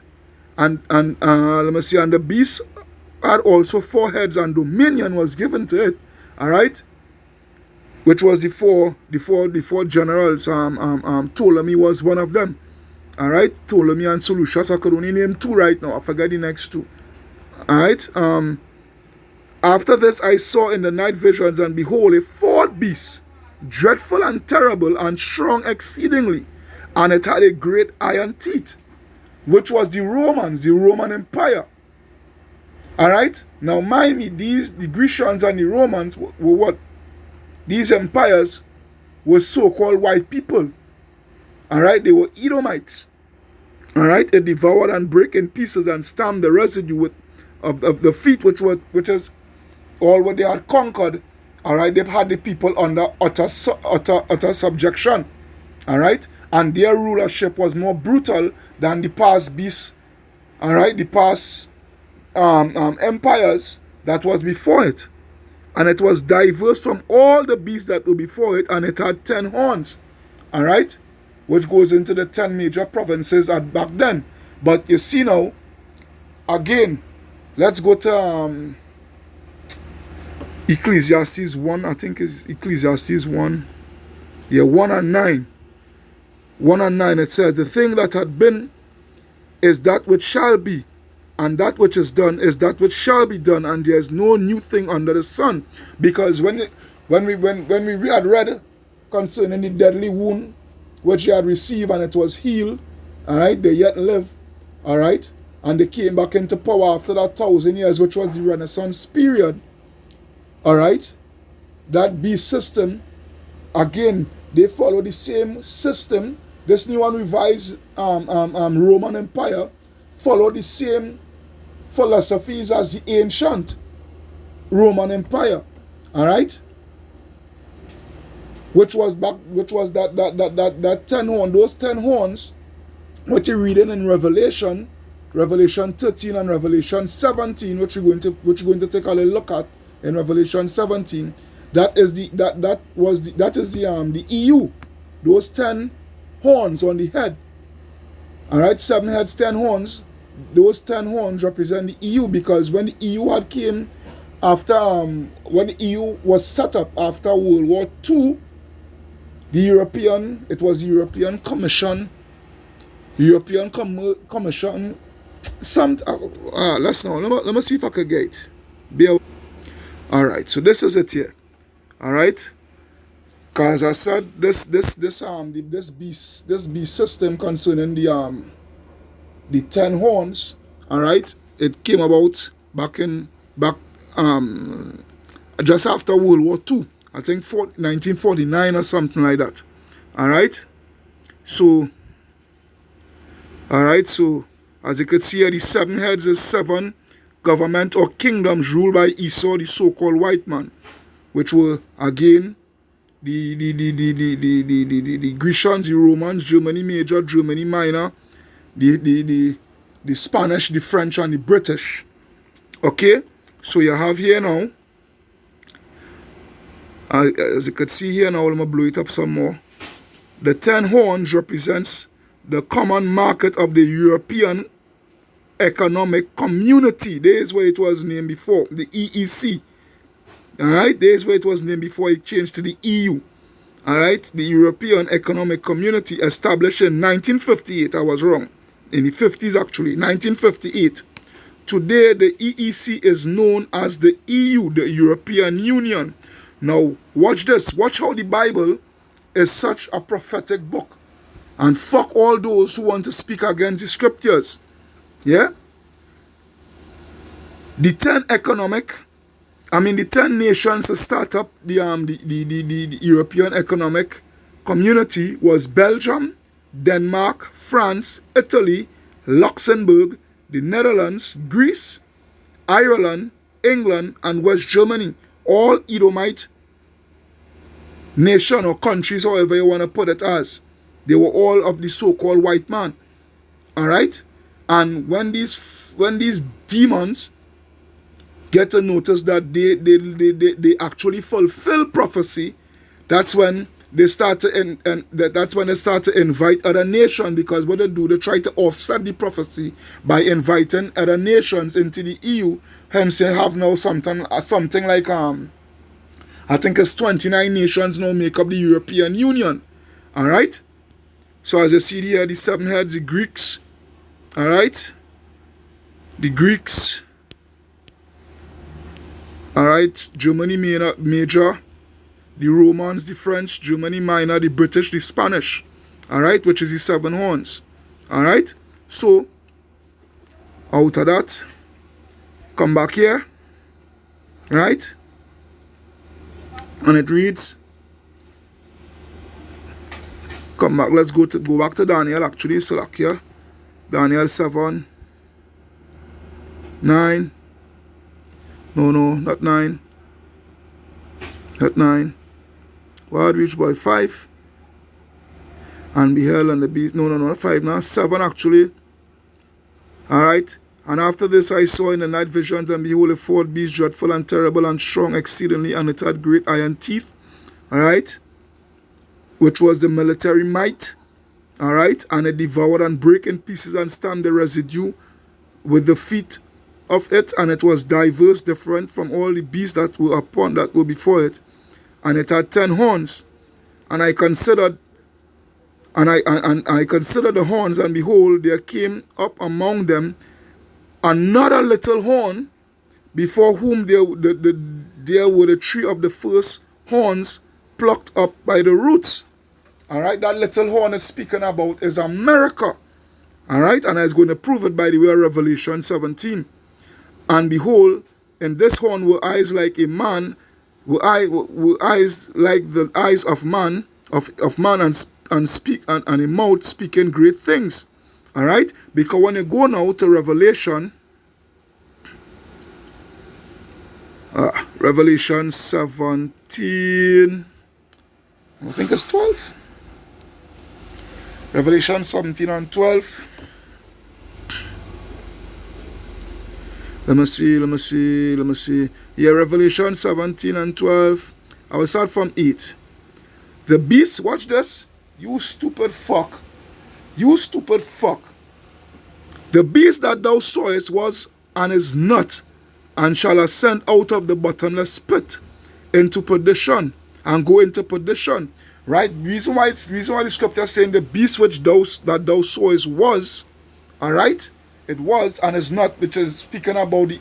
And let me see, and the beast had also four heads, and dominion was given to it, all right, which was the four generals. Ptolemy was one of them, all right, Ptolemy and Seleucus. I could only name two right now, I forget the next two, all right. After this I saw in the night visions, and behold, a fourth beast, dreadful and terrible and strong exceedingly, and it had a great iron teeth, which was the Roman Empire. All right. Now, mind me, the Grecians and the Romans were what? These empires were so-called white people. All right. They were Edomites. All right, it devoured and break in pieces and stamped the residue of the feet, which is all what they had conquered. All right, they've had the people under utter subjection. All right, and their rulership was more brutal than the past beasts. All right, the past empires that was before it, and it was diverse from all the beasts that were before it, and it had 10 horns. All right, which goes into the 10 major provinces at back then. But you see now, again, let's go to Ecclesiastes 1, I think is Ecclesiastes 1. Yeah, 1 and 9. 1 and 9, it says, the thing that had been is that which shall be, and that which is done is that which shall be done, and there is no new thing under the sun. Because when we had read concerning the deadly wound which he had received and it was healed, all right, they yet live, all right, and they came back into power after that 1,000 years, which was the Renaissance period. All right, that beast system, again, they follow the same system. This new and revised Roman Empire followed the same philosophies as the ancient Roman Empire. All right, which was that 10 horn, those 10 horns, what you're reading in Revelation 13 and Revelation 17, which we're going to take a little look at in Revelation 17. That is the EU. Those 10 horns on the head. All right, 7 heads, 10 horns. Those 10 horns represent the EU, because when the EU had came after when the EU was set up after World War II, it was the European Commission. Let me see if I can get it. All right, so this is it here. All right, because I said this beast system concerning the 10 horns. All right, it came about back just after World War II. I think 1949 or something like that. All right, so as you could see here, the 7 heads is 7 government or kingdoms ruled by Esau, the so-called white man, which were again the Grecians, the Romans, Germany Major, Germany Minor, the Spanish, the French, and the British. Okay, so you have here now, as you could see here now, let me blow it up some more. The 10 horns represents the common market of the European Economic Community. There is where it was named before, the EEC. All right, there is where it was named before it changed to the EU. All right, the European Economic Community, established in 1958. I was wrong. In the 50s, actually, 1958. Today, the EEC is known as the EU, the European Union. Now, watch this. Watch how the Bible is such a prophetic book. And fuck all those who want to speak against the scriptures. Yeah? The 10 nations to start up the European Economic Community was Belgium, Denmark, France, Italy, Luxembourg, the Netherlands, Greece, Ireland, England, and West Germany. All Edomite nation or countries, however you want to put it as. They were all of the so-called white man. All right? And when these demons get to notice that they actually fulfill prophecy, that's when they start to invite other nations, because what they do, they try to offset the prophecy by inviting other nations into the EU. Hence, you have now something like I think it's 29 nations now make up the European Union. All right. So as you see here, the 7 heads, the Greeks. All right. The Greeks. All right. Germany Major. The Romans, the French, Germany Minor, the British, the Spanish. All right. Which is the 7 horns. All right. So out of that, come back here. Right. And it reads. Come back. Let's go back to Daniel. Actually, select here. Daniel 7, 9. No, not 9. Not 9. What reach by 5? And beheld and the beast. No, not 5. Now 7 actually. Alright. And after this I saw in the night visions, and behold, a fourth beast, dreadful and terrible and strong exceedingly, and it had great iron teeth. Alright. Which was the military might. Alright. And it devoured and brake in pieces and stamped the residue with the feet of it, and it was diverse, different from all the beasts that were before it, and it had 10 horns. And I considered, I considered the horns, and behold, there came up among them another little horn, before whom there were the three of the first horns plucked up by the roots. All right, that little horn is speaking about is America. All right, and I was going to prove it by the way of Revelation 17. And behold, in this horn were eyes like a man, were eyes like the eyes of man, and speak and a mouth speaking great things. All right, because when you go now to Revelation, Revelation 17, I think it's 12. Revelation 17 and 12. Let me see. Yeah, Revelation 17 and 12. I will start from 8. The beast, watch this. You stupid fuck. The beast that thou sawest was and is not, and shall ascend out of the bottomless pit into perdition, and go into perdition. Right? Reason why the scripture is saying the beast that thou sawest was, alright? It was and is not, which is speaking about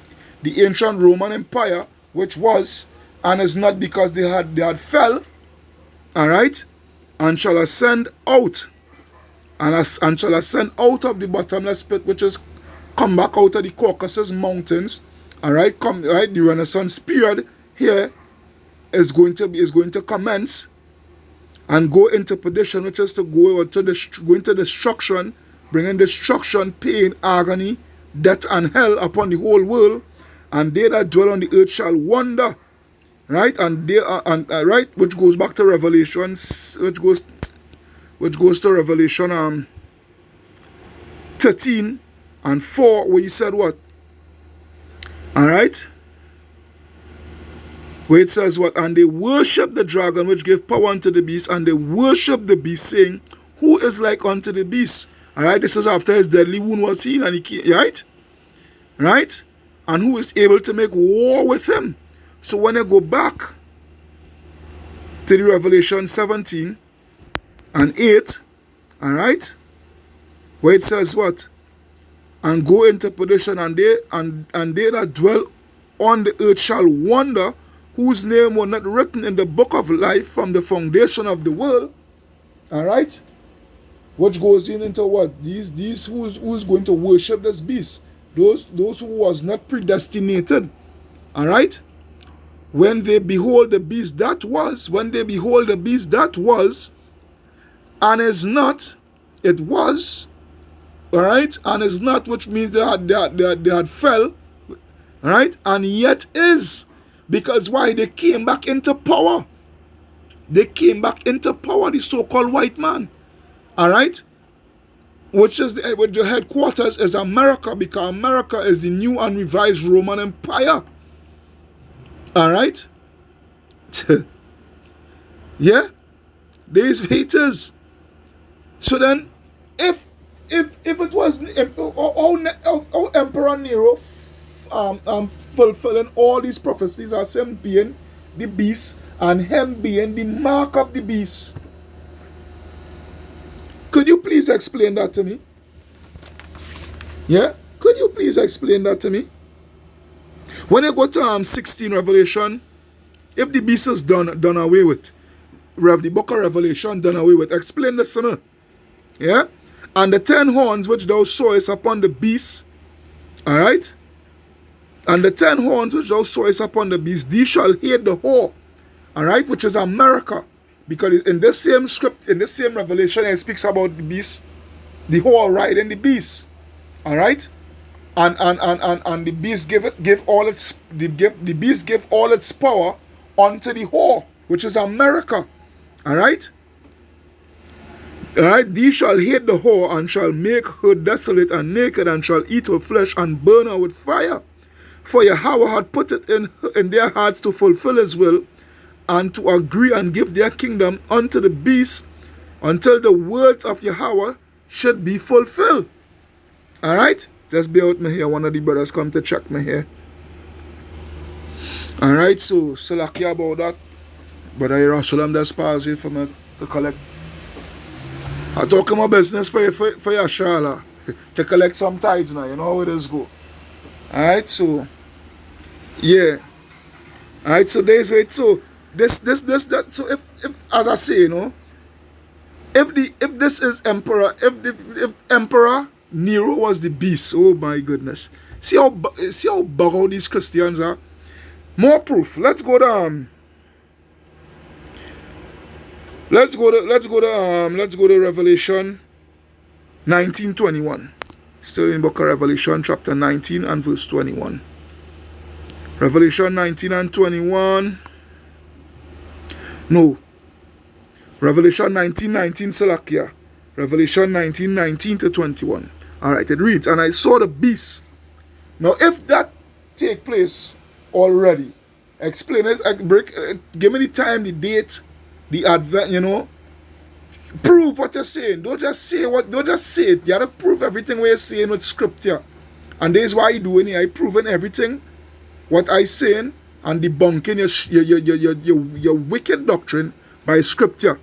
the ancient Roman Empire, which was and is not, because they had fell, all right, and shall ascend out, and shall ascend out of the bottomless pit, which is come back out of the Caucasus Mountains, all right. The Renaissance period here is going to commence, and go into perdition, which is to go into destruction. Bringing destruction, pain, agony, death, and hell upon the whole world, and they that dwell on the earth shall wonder, right? And they are, right, which goes back to Revelation, which goes to Revelation 13 and 4, where he said what? All right, where it says what? And they worship the dragon, which gave power unto the beast, and they worship the beast, saying, who is like unto the beast? Alright, this is after his deadly wound was healed, and he came, right? And who is able to make war with him? So when I go back to the Revelation 17 and 8, alright, where it says what? And go into perdition, and they that dwell on the earth shall wonder, whose name was not written in the book of life from the foundation of the world. Alright? Which goes into what? These who's going to worship this beast? Those who was not predestinated. Alright? When they behold the beast that was, and is not, it was, alright, and is not, which means they had fell, alright, and yet is. Because why? They came back into power. The so-called white man. Alright? Which is the headquarters is America, because America is the new and revised Roman Empire. Alright? Yeah? These haters. So then, if it was Emperor Nero fulfilling all these prophecies as him being the beast and him being the mark of the beast, could you please explain that to me? Yeah? Could you please explain that to me? When you go to 16 Revelation, if the beast is done away with, the book of Revelation done away with, explain this to me. Yeah? And the 10 horns which thou sawest upon the beast, alright? And the 10 horns which thou sawest upon the beast, these shall hate the whore, alright, which is America. Because in this same script, in this same Revelation, it speaks about the beast, the whore riding the beast. All right, and the beast give all its the beast give all its power unto the whore, which is America. All right. All right, thee shall hate the whore, and shall make her desolate and naked, and shall eat her flesh, and burn her with fire. For Yahweh had put it in their hearts to fulfill his will, and to agree and give their kingdom unto the beast, until the words of Yahweh should be fulfilled. Alright? Just bear with me here. One of the brothers come to check me here. Alright, so Salakia about that. Brother Yerushalayim just pause here for me to collect. I talk my business for your Shala. To collect some tithes now, you know how it is go. Alright, so yeah. Alright, so there's wait. So that so if as I say, you know, if this is if Emperor Nero was the beast, oh my goodness. See how borrowed these Christians are? More proof. Let's go to Revelation 19:21. Still in book of Revelation chapter 19 and verse 21. Revelation 19 and 21. No. Revelation 19:19 Salakia. Revelation 19:19 to 21. Alright, it reads, and I saw the beast. Now if that take place already, explain it, give me the time, the date, the advent, you know. Prove what you're saying. Don't just say it. You have to prove everything what you're saying with scripture. And this is why I doing it. I proving everything what I saying and debunking your wicked doctrine by scripture.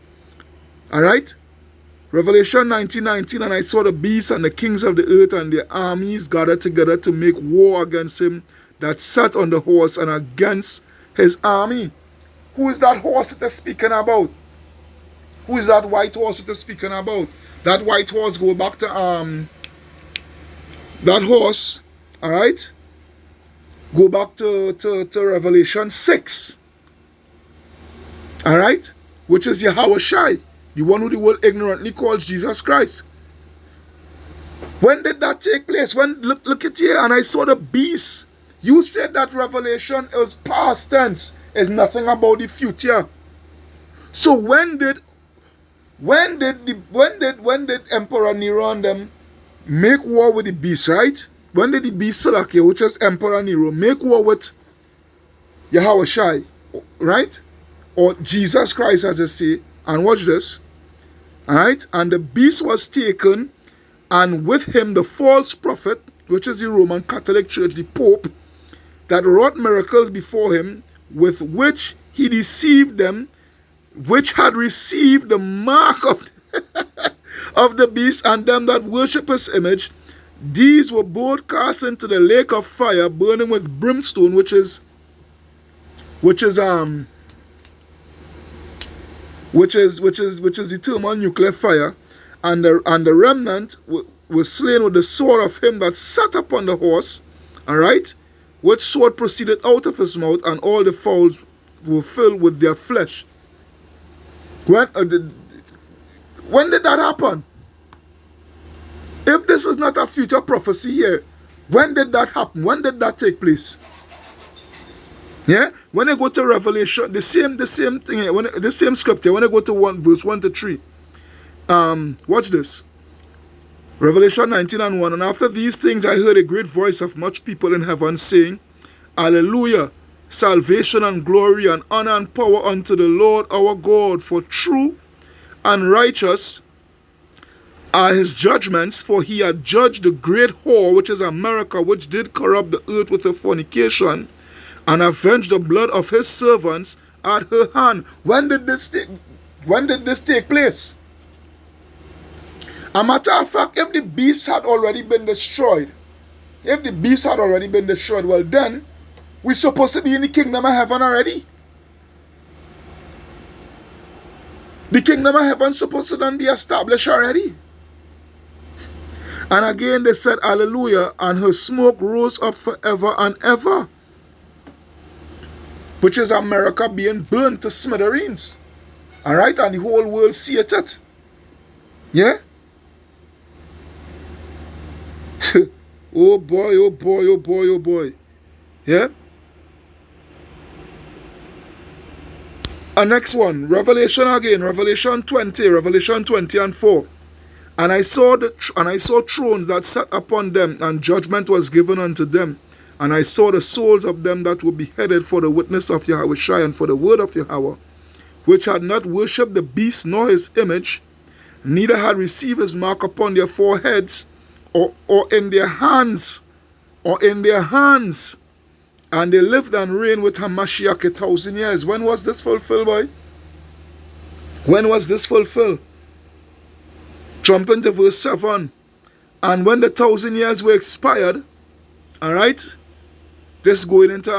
Alright? Revelation 19:19, and I saw the beast and the kings of the earth and their armies gathered together to make war against him that sat on the horse and against his army. Who is that horse that they're speaking about? Who is that white horse that they're speaking about? That white horse, go back to that horse, alright? Go back to Revelation 6. Alright? Which is Yahweh Shai, the one who the world ignorantly calls Jesus Christ. When did that take place? When look at here, and I saw the beast. You said that Revelation is past tense. It's nothing about the future. So when did Emperor Nero and them make war with the beast, right? When did the beast Salakia, which is Emperor Nero, make war with Yahweh Shai, right? Or Jesus Christ, as they say. And watch this. Alright? And the beast was taken, and with him the false prophet, which is the Roman Catholic Church, the Pope, that wrought miracles before him, with which he deceived them, which had received the mark of, of the beast, and them that worship his image. These were both cast into the lake of fire, burning with brimstone, which is the thermal nuclear fire, and the remnant was slain with the sword of him that sat upon the horse, alright, which sword proceeded out of his mouth, and all the fowls were filled with their flesh. When did that happen? If this is not a future prophecy here, when did that happen? When did that take place? Yeah? When I go to Revelation, the same thing here, the same scripture, when I go to verse 1 to 3, watch this. Revelation 19:1, and after these things I heard a great voice of much people in heaven saying, Hallelujah, salvation and glory and honor and power unto the Lord our God, for true and righteous are his judgments, for he had judged the great whore, which is America, which did corrupt the earth with her fornication, and avenged the blood of his servants at her hand. When did this take place? A matter of fact, if the beast had already been destroyed, well then, we're supposed to be in the kingdom of heaven already. The kingdom of heaven is supposed to then be established already. And again they said, Hallelujah, and her smoke rose up forever and ever. Which is America being burned to smithereens. Alright, and the whole world see it. Yeah? Oh boy, oh boy, oh boy, oh boy. Yeah? Next one, Revelation again, Revelation 20 and 4. And I saw thrones that sat upon them, and judgment was given unto them. And I saw the souls of them that were beheaded for the witness of Yahweh and for the word of Yahweh, which had not worshipped the beast nor his image, neither had received his mark upon their foreheads or in their hands, and they lived and reigned with Hamashiach 1,000 years. When was this fulfilled, boy? When was this fulfilled? Jump into verse 7. And when the 1,000 years were expired, all right, this going into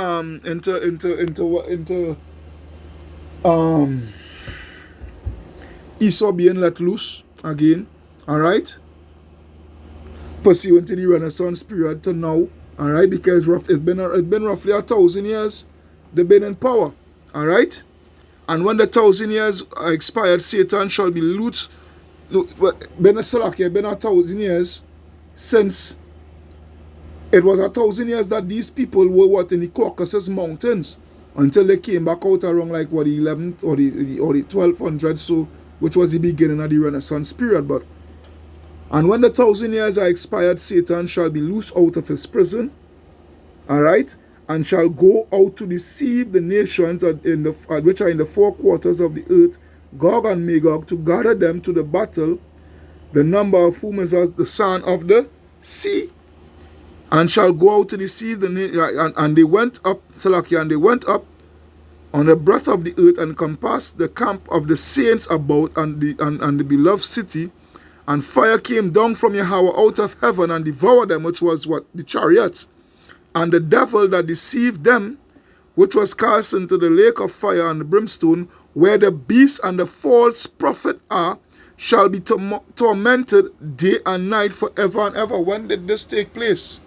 Esau being let loose again, all right, pursuant to the Renaissance period to now, all right, because it's been roughly 1,000 years they've been in power, all right, and when the 1,000 years are expired, Satan shall be loosed. Look, been a 1,000 years since. It was 1,000 years that these people were in the Caucasus Mountains until they came back out around like the 11th or the 1200s, so which was the beginning of the Renaissance period. But and when the 1,000 years are expired, Satan shall be loosed out of his prison, all right, and shall go out to deceive the nations which are in the four quarters of the earth, Gog and Magog, to gather them to the battle, the number of whom is as the sand of the sea. And shall go out to deceive the nation. And they went up, Salakia, and they went up on the breadth of the earth and compassed the camp of the saints about and the beloved city. And fire came down from Yahweh out of heaven and devoured them, which was what? The chariots. And the devil that deceived them, which was cast into the lake of fire and the brimstone, where the beast and the false prophet are, shall be tormented day and night forever and ever. When did this take place?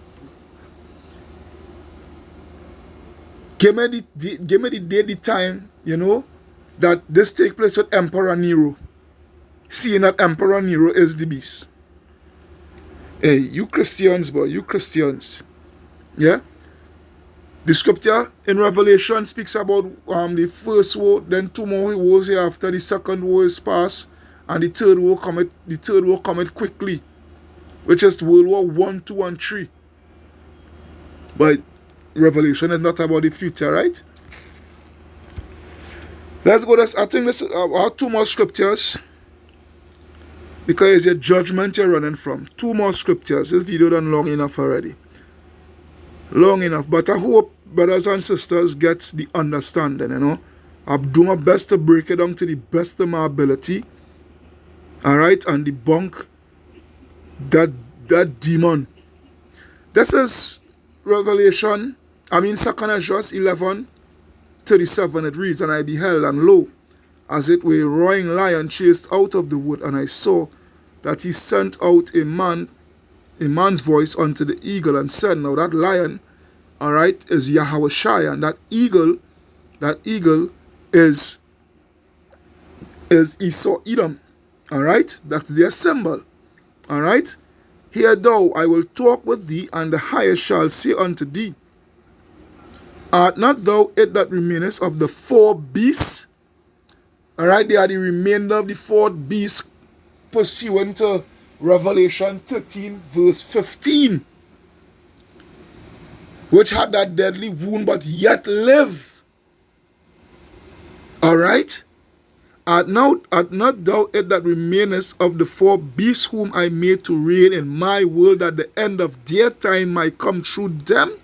Give me the date, the time, that this take place with Emperor Nero. Seeing that Emperor Nero is the beast. Hey, you Christians, boy, you Christians. Yeah? The scripture in Revelation speaks about the first war, then 2 more wars here after the second war is past, and the third war cometh quickly, which is World War 1, 2, and 3. But Revelation is not about the future, right? Let's go. I think this are 2 more scriptures, because it's a judgment you're running from. 2 more scriptures. This video done long enough already. Long enough. But I hope brothers and sisters get the understanding, I'll do my best to break it down to the best of my ability. Alright, and debunk that demon. This is Revelation, 2nd Ezra 11:37. It reads, And I beheld, and lo, as it were a roaring lion chased out of the wood, and I saw that he sent out a man's voice unto the eagle, and said, Now that lion, alright, is Yahweh Shai, and that eagle is Esau Edom. Alright, that's their symbol. Alright, hear thou, I will talk with thee, and the highest shall say unto thee, Art not thou it that remainest of the 4 beasts? Alright, they are the remainder of the 4th beast, pursuant to Revelation 13 verse 15, which had that deadly wound but yet live. Alright, art not thou it that remainest of the 4 beasts whom I made to reign in my world, that the end of their time might come through them?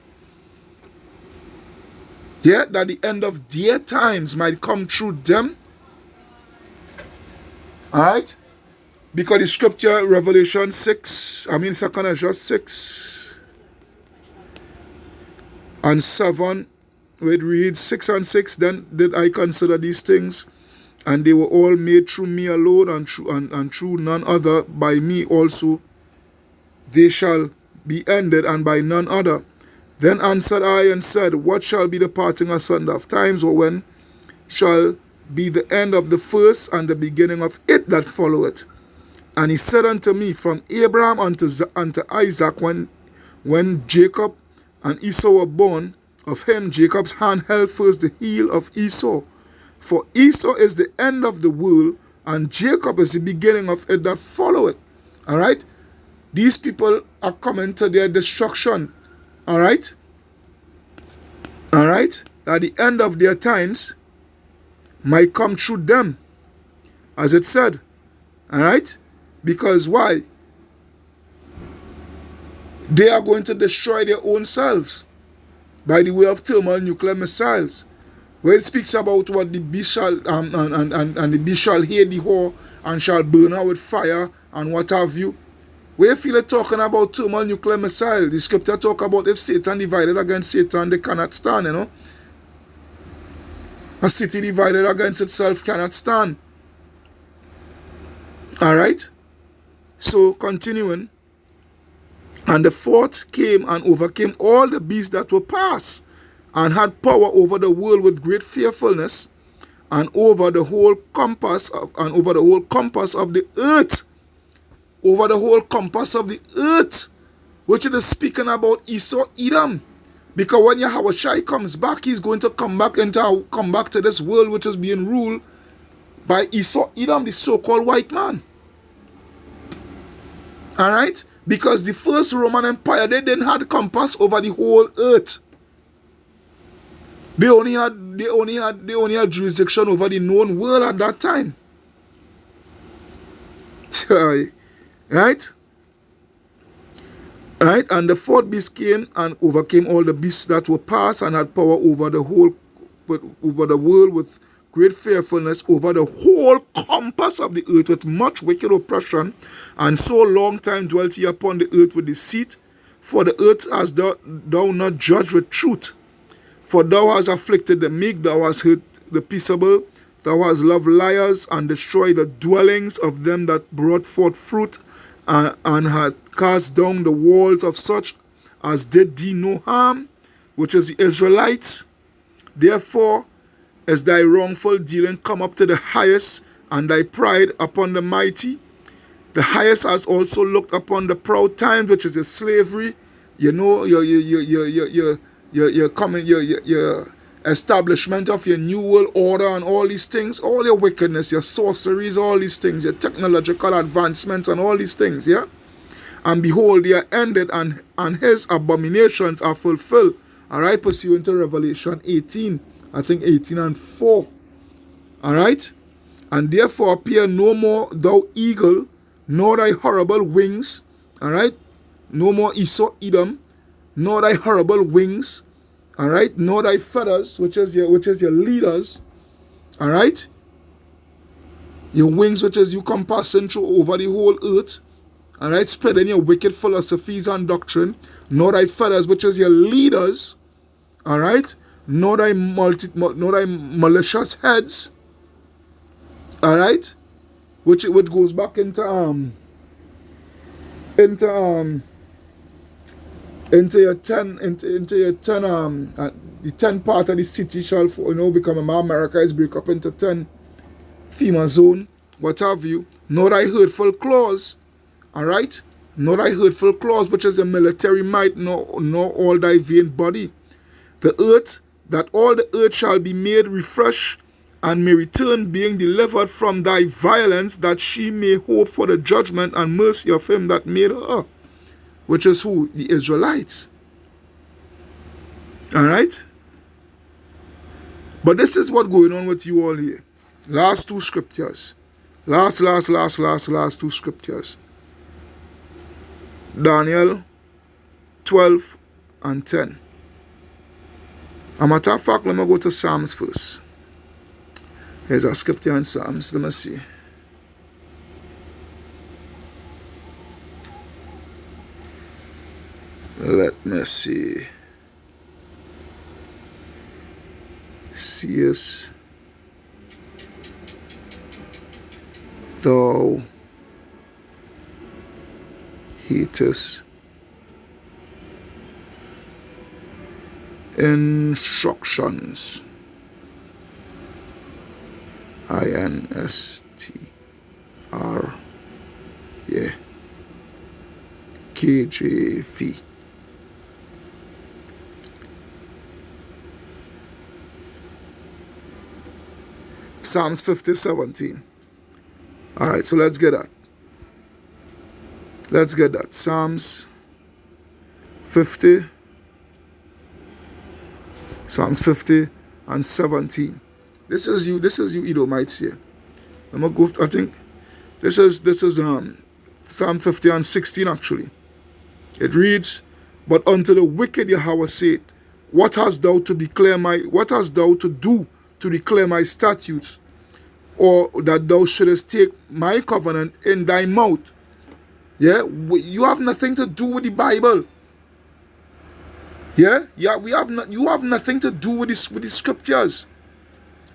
Yeah, that the end of their times might come through them. Alright? Because the scripture, Revelation 2nd Ezra 6 and 7, where it reads 6 and 6, Then did I consider these things, and they were all made through me alone, and through none other. By me also they shall be ended, and by none other. Then answered I and said, What shall be the parting asunder of times, or when shall be the end of the first and the beginning of it that followeth? And he said unto me, From Abraham unto Isaac, when when Jacob and Esau were born, of him Jacob's hand held first the heel of Esau. For Esau is the end of the world, and Jacob is the beginning of it that follow it. Alright? These people are coming to their destruction. Alright? Alright? At the end of their times might come through them, as it said. Alright? Because why? They are going to destroy their own selves by the way of thermonuclear missiles. Where it speaks about what the beast shall and the beast shall hate the whore and shall burn her with fire and what have you. Where you feel it talking about thermonuclear missile, the scripture talk about if Satan divided against Satan, they cannot stand, you know. A city divided against itself cannot stand. Alright? So continuing. And the fourth came and overcame all the beasts that were past, and had power over the world with great fearfulness, and over the whole compass of the earth. Over the whole compass of the earth. Which it is speaking about Esau, Edom. Because when Yahushua comes back, he's going to come back to this world which is being ruled by Esau, Edom, the so-called white man. Alright? Because the first Roman Empire, they didn't have compass over the whole earth. They only had jurisdiction over the known world at that time. Right? Right? And the fourth beast came and overcame all the beasts that were past, and had power over the world with great fearfulness, over the whole compass of the earth with much wicked oppression, and so long time dwelt he upon the earth with deceit. For the earth hast thou not judged with truth. For thou hast afflicted the meek, thou hast hurt the peaceable, thou hast loved liars, and destroyed the dwellings of them that brought forth fruit, and hast cast down the walls of such as did thee no harm, which is the Israelites. Therefore is thy wrongful dealing come up to the highest, and thy pride upon the mighty. The highest has also looked upon the proud times, which is your slavery, you know, your establishment of your new world order and all these things, all your wickedness, your sorceries, all these things, your technological advancements and all these things, yeah? And behold, they are ended, and his abominations are fulfilled. Alright, pursuant to Revelation 18, I think 18 and 4. Alright? And therefore appear no more thou eagle, nor thy horrible wings. Alright? No more Esau, Edom, nor thy horrible wings. Alright? Nor thy feathers, which is your leaders. Alright? Your wings, which is you compassing through over the whole earth. Alright? Spreading your wicked philosophies and doctrine. Nor thy feathers, which is your leaders. Alright? Nor thy malicious heads. Alright? Which goes back into your 10 the 10 part of the city shall become America is break up into 10 FEMA zone, what have you. Nor thy hurtful claws, alright? Nor thy hurtful claws, which is the military might, nor all thy vain body. The earth, that all the earth shall be made refreshed, and may return, being delivered from thy violence, that she may hope for the judgment and mercy of him that made her. Which is who? The Israelites. Alright? But this is what's going on with you all here. Last two scriptures. Last two scriptures. Daniel 12 and 10. A matter of fact, let me go to Psalms first. Here's a scripture in Psalms. Let me see. Let me see. Seest thou hatest instructions. INSTR. Yeah. KJV. Psalms 50:17. All right, so let's get that. Let's get that. Psalms 50. Psalms 50 and 17. This is you Edomites here. I'm gonna go. I think this is Psalm 50 and 16 actually. It reads, "But unto the wicked Yahweh said, what hast thou to do to declare my statutes, or that thou shouldest take my covenant in thy mouth?" Yeah, you have nothing to do with the Bible. Yeah, you have nothing to do with the scriptures,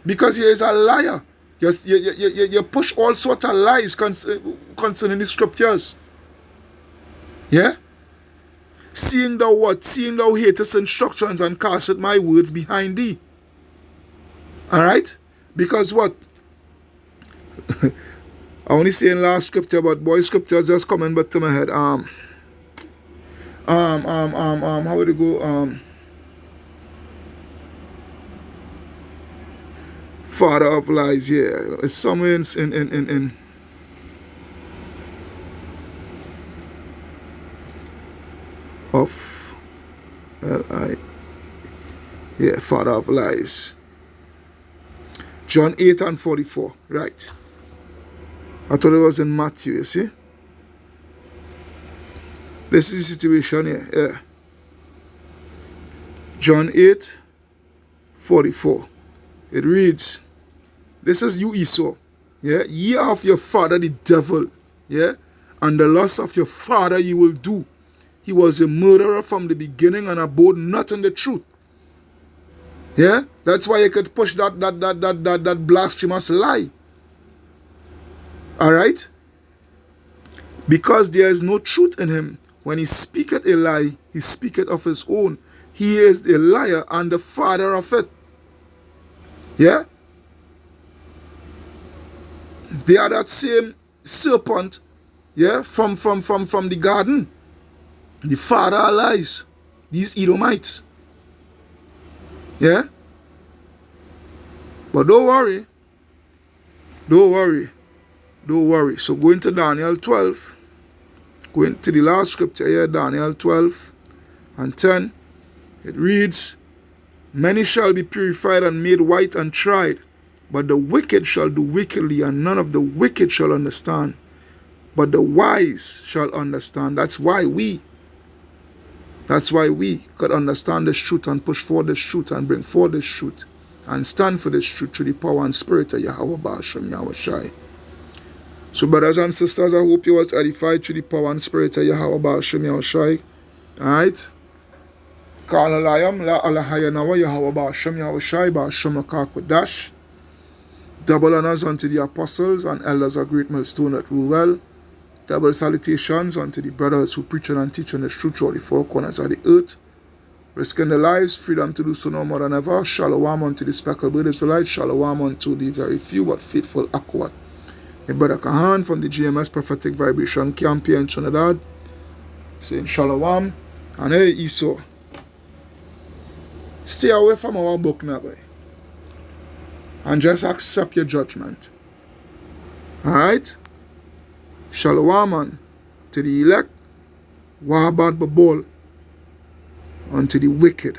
because he is a liar. You push all sorts of lies concerning the scriptures. Yeah? Seeing thou what? Seeing thou hatest instructions and casteth my words behind thee. Alright? Because what? I only say in last scripture, but boy, scriptures just coming back to my head. How would it go? Father of lies, yeah. It's somewhere in of L-I. Yeah, father of lies. John 8 and 44. Right. I thought it was in Matthew, you see? This is the situation here. Yeah. John 8, 44. It reads, this is you, Esau. Yeah. Ye are of your father the devil. Yeah. And the lust of your father you will do. He was a murderer from the beginning and abode not in the truth. Yeah. That's why you could push that blasphemous lie. Alright? Because there is no truth in him. When he speaketh a lie, he speaketh of his own. He is a liar and the father of it. Yeah? They are that same serpent, yeah, from the garden. The father of lies. These Edomites. Yeah? But don't worry. Don't worry. Don't worry. So going to Daniel 12. Going to the last scripture here, Daniel 12 and 10. It reads, many shall be purified and made white and tried, but the wicked shall do wickedly, and none of the wicked shall understand. But the wise shall understand. That's why we could understand this truth and push for this truth and bring forth this truth and stand for this truth through the power and spirit of Yahweh Ba'ashem Yahweh Shai. So brothers and sisters, I hope you was edified through the power and spirit of Yahweh Ba'ashem Yahweh Shai. Alright? Kal alayam la alahayanawa Yahweh Ba'ashem Yahweh Shai Ba'ashem Lakakwadash. Double honors unto the apostles and elders of Great Millstone that rule well. Double salutations unto the brothers who preach and teach the truth throughout the four corners of the earth, risking their lives, freedom to do so no more than ever. Shalom unto the speckled bird Israelites. Shalom unto the very few but faithful Akwat. A brother Kahan from the GMS Prophetic Vibration Camp here in Trinidad, saying Shalom. And hey, Esau, stay away from our book now, boy, and just accept your judgment. Alright? Shalom to the elect, Wahabad Babol, unto the wicked.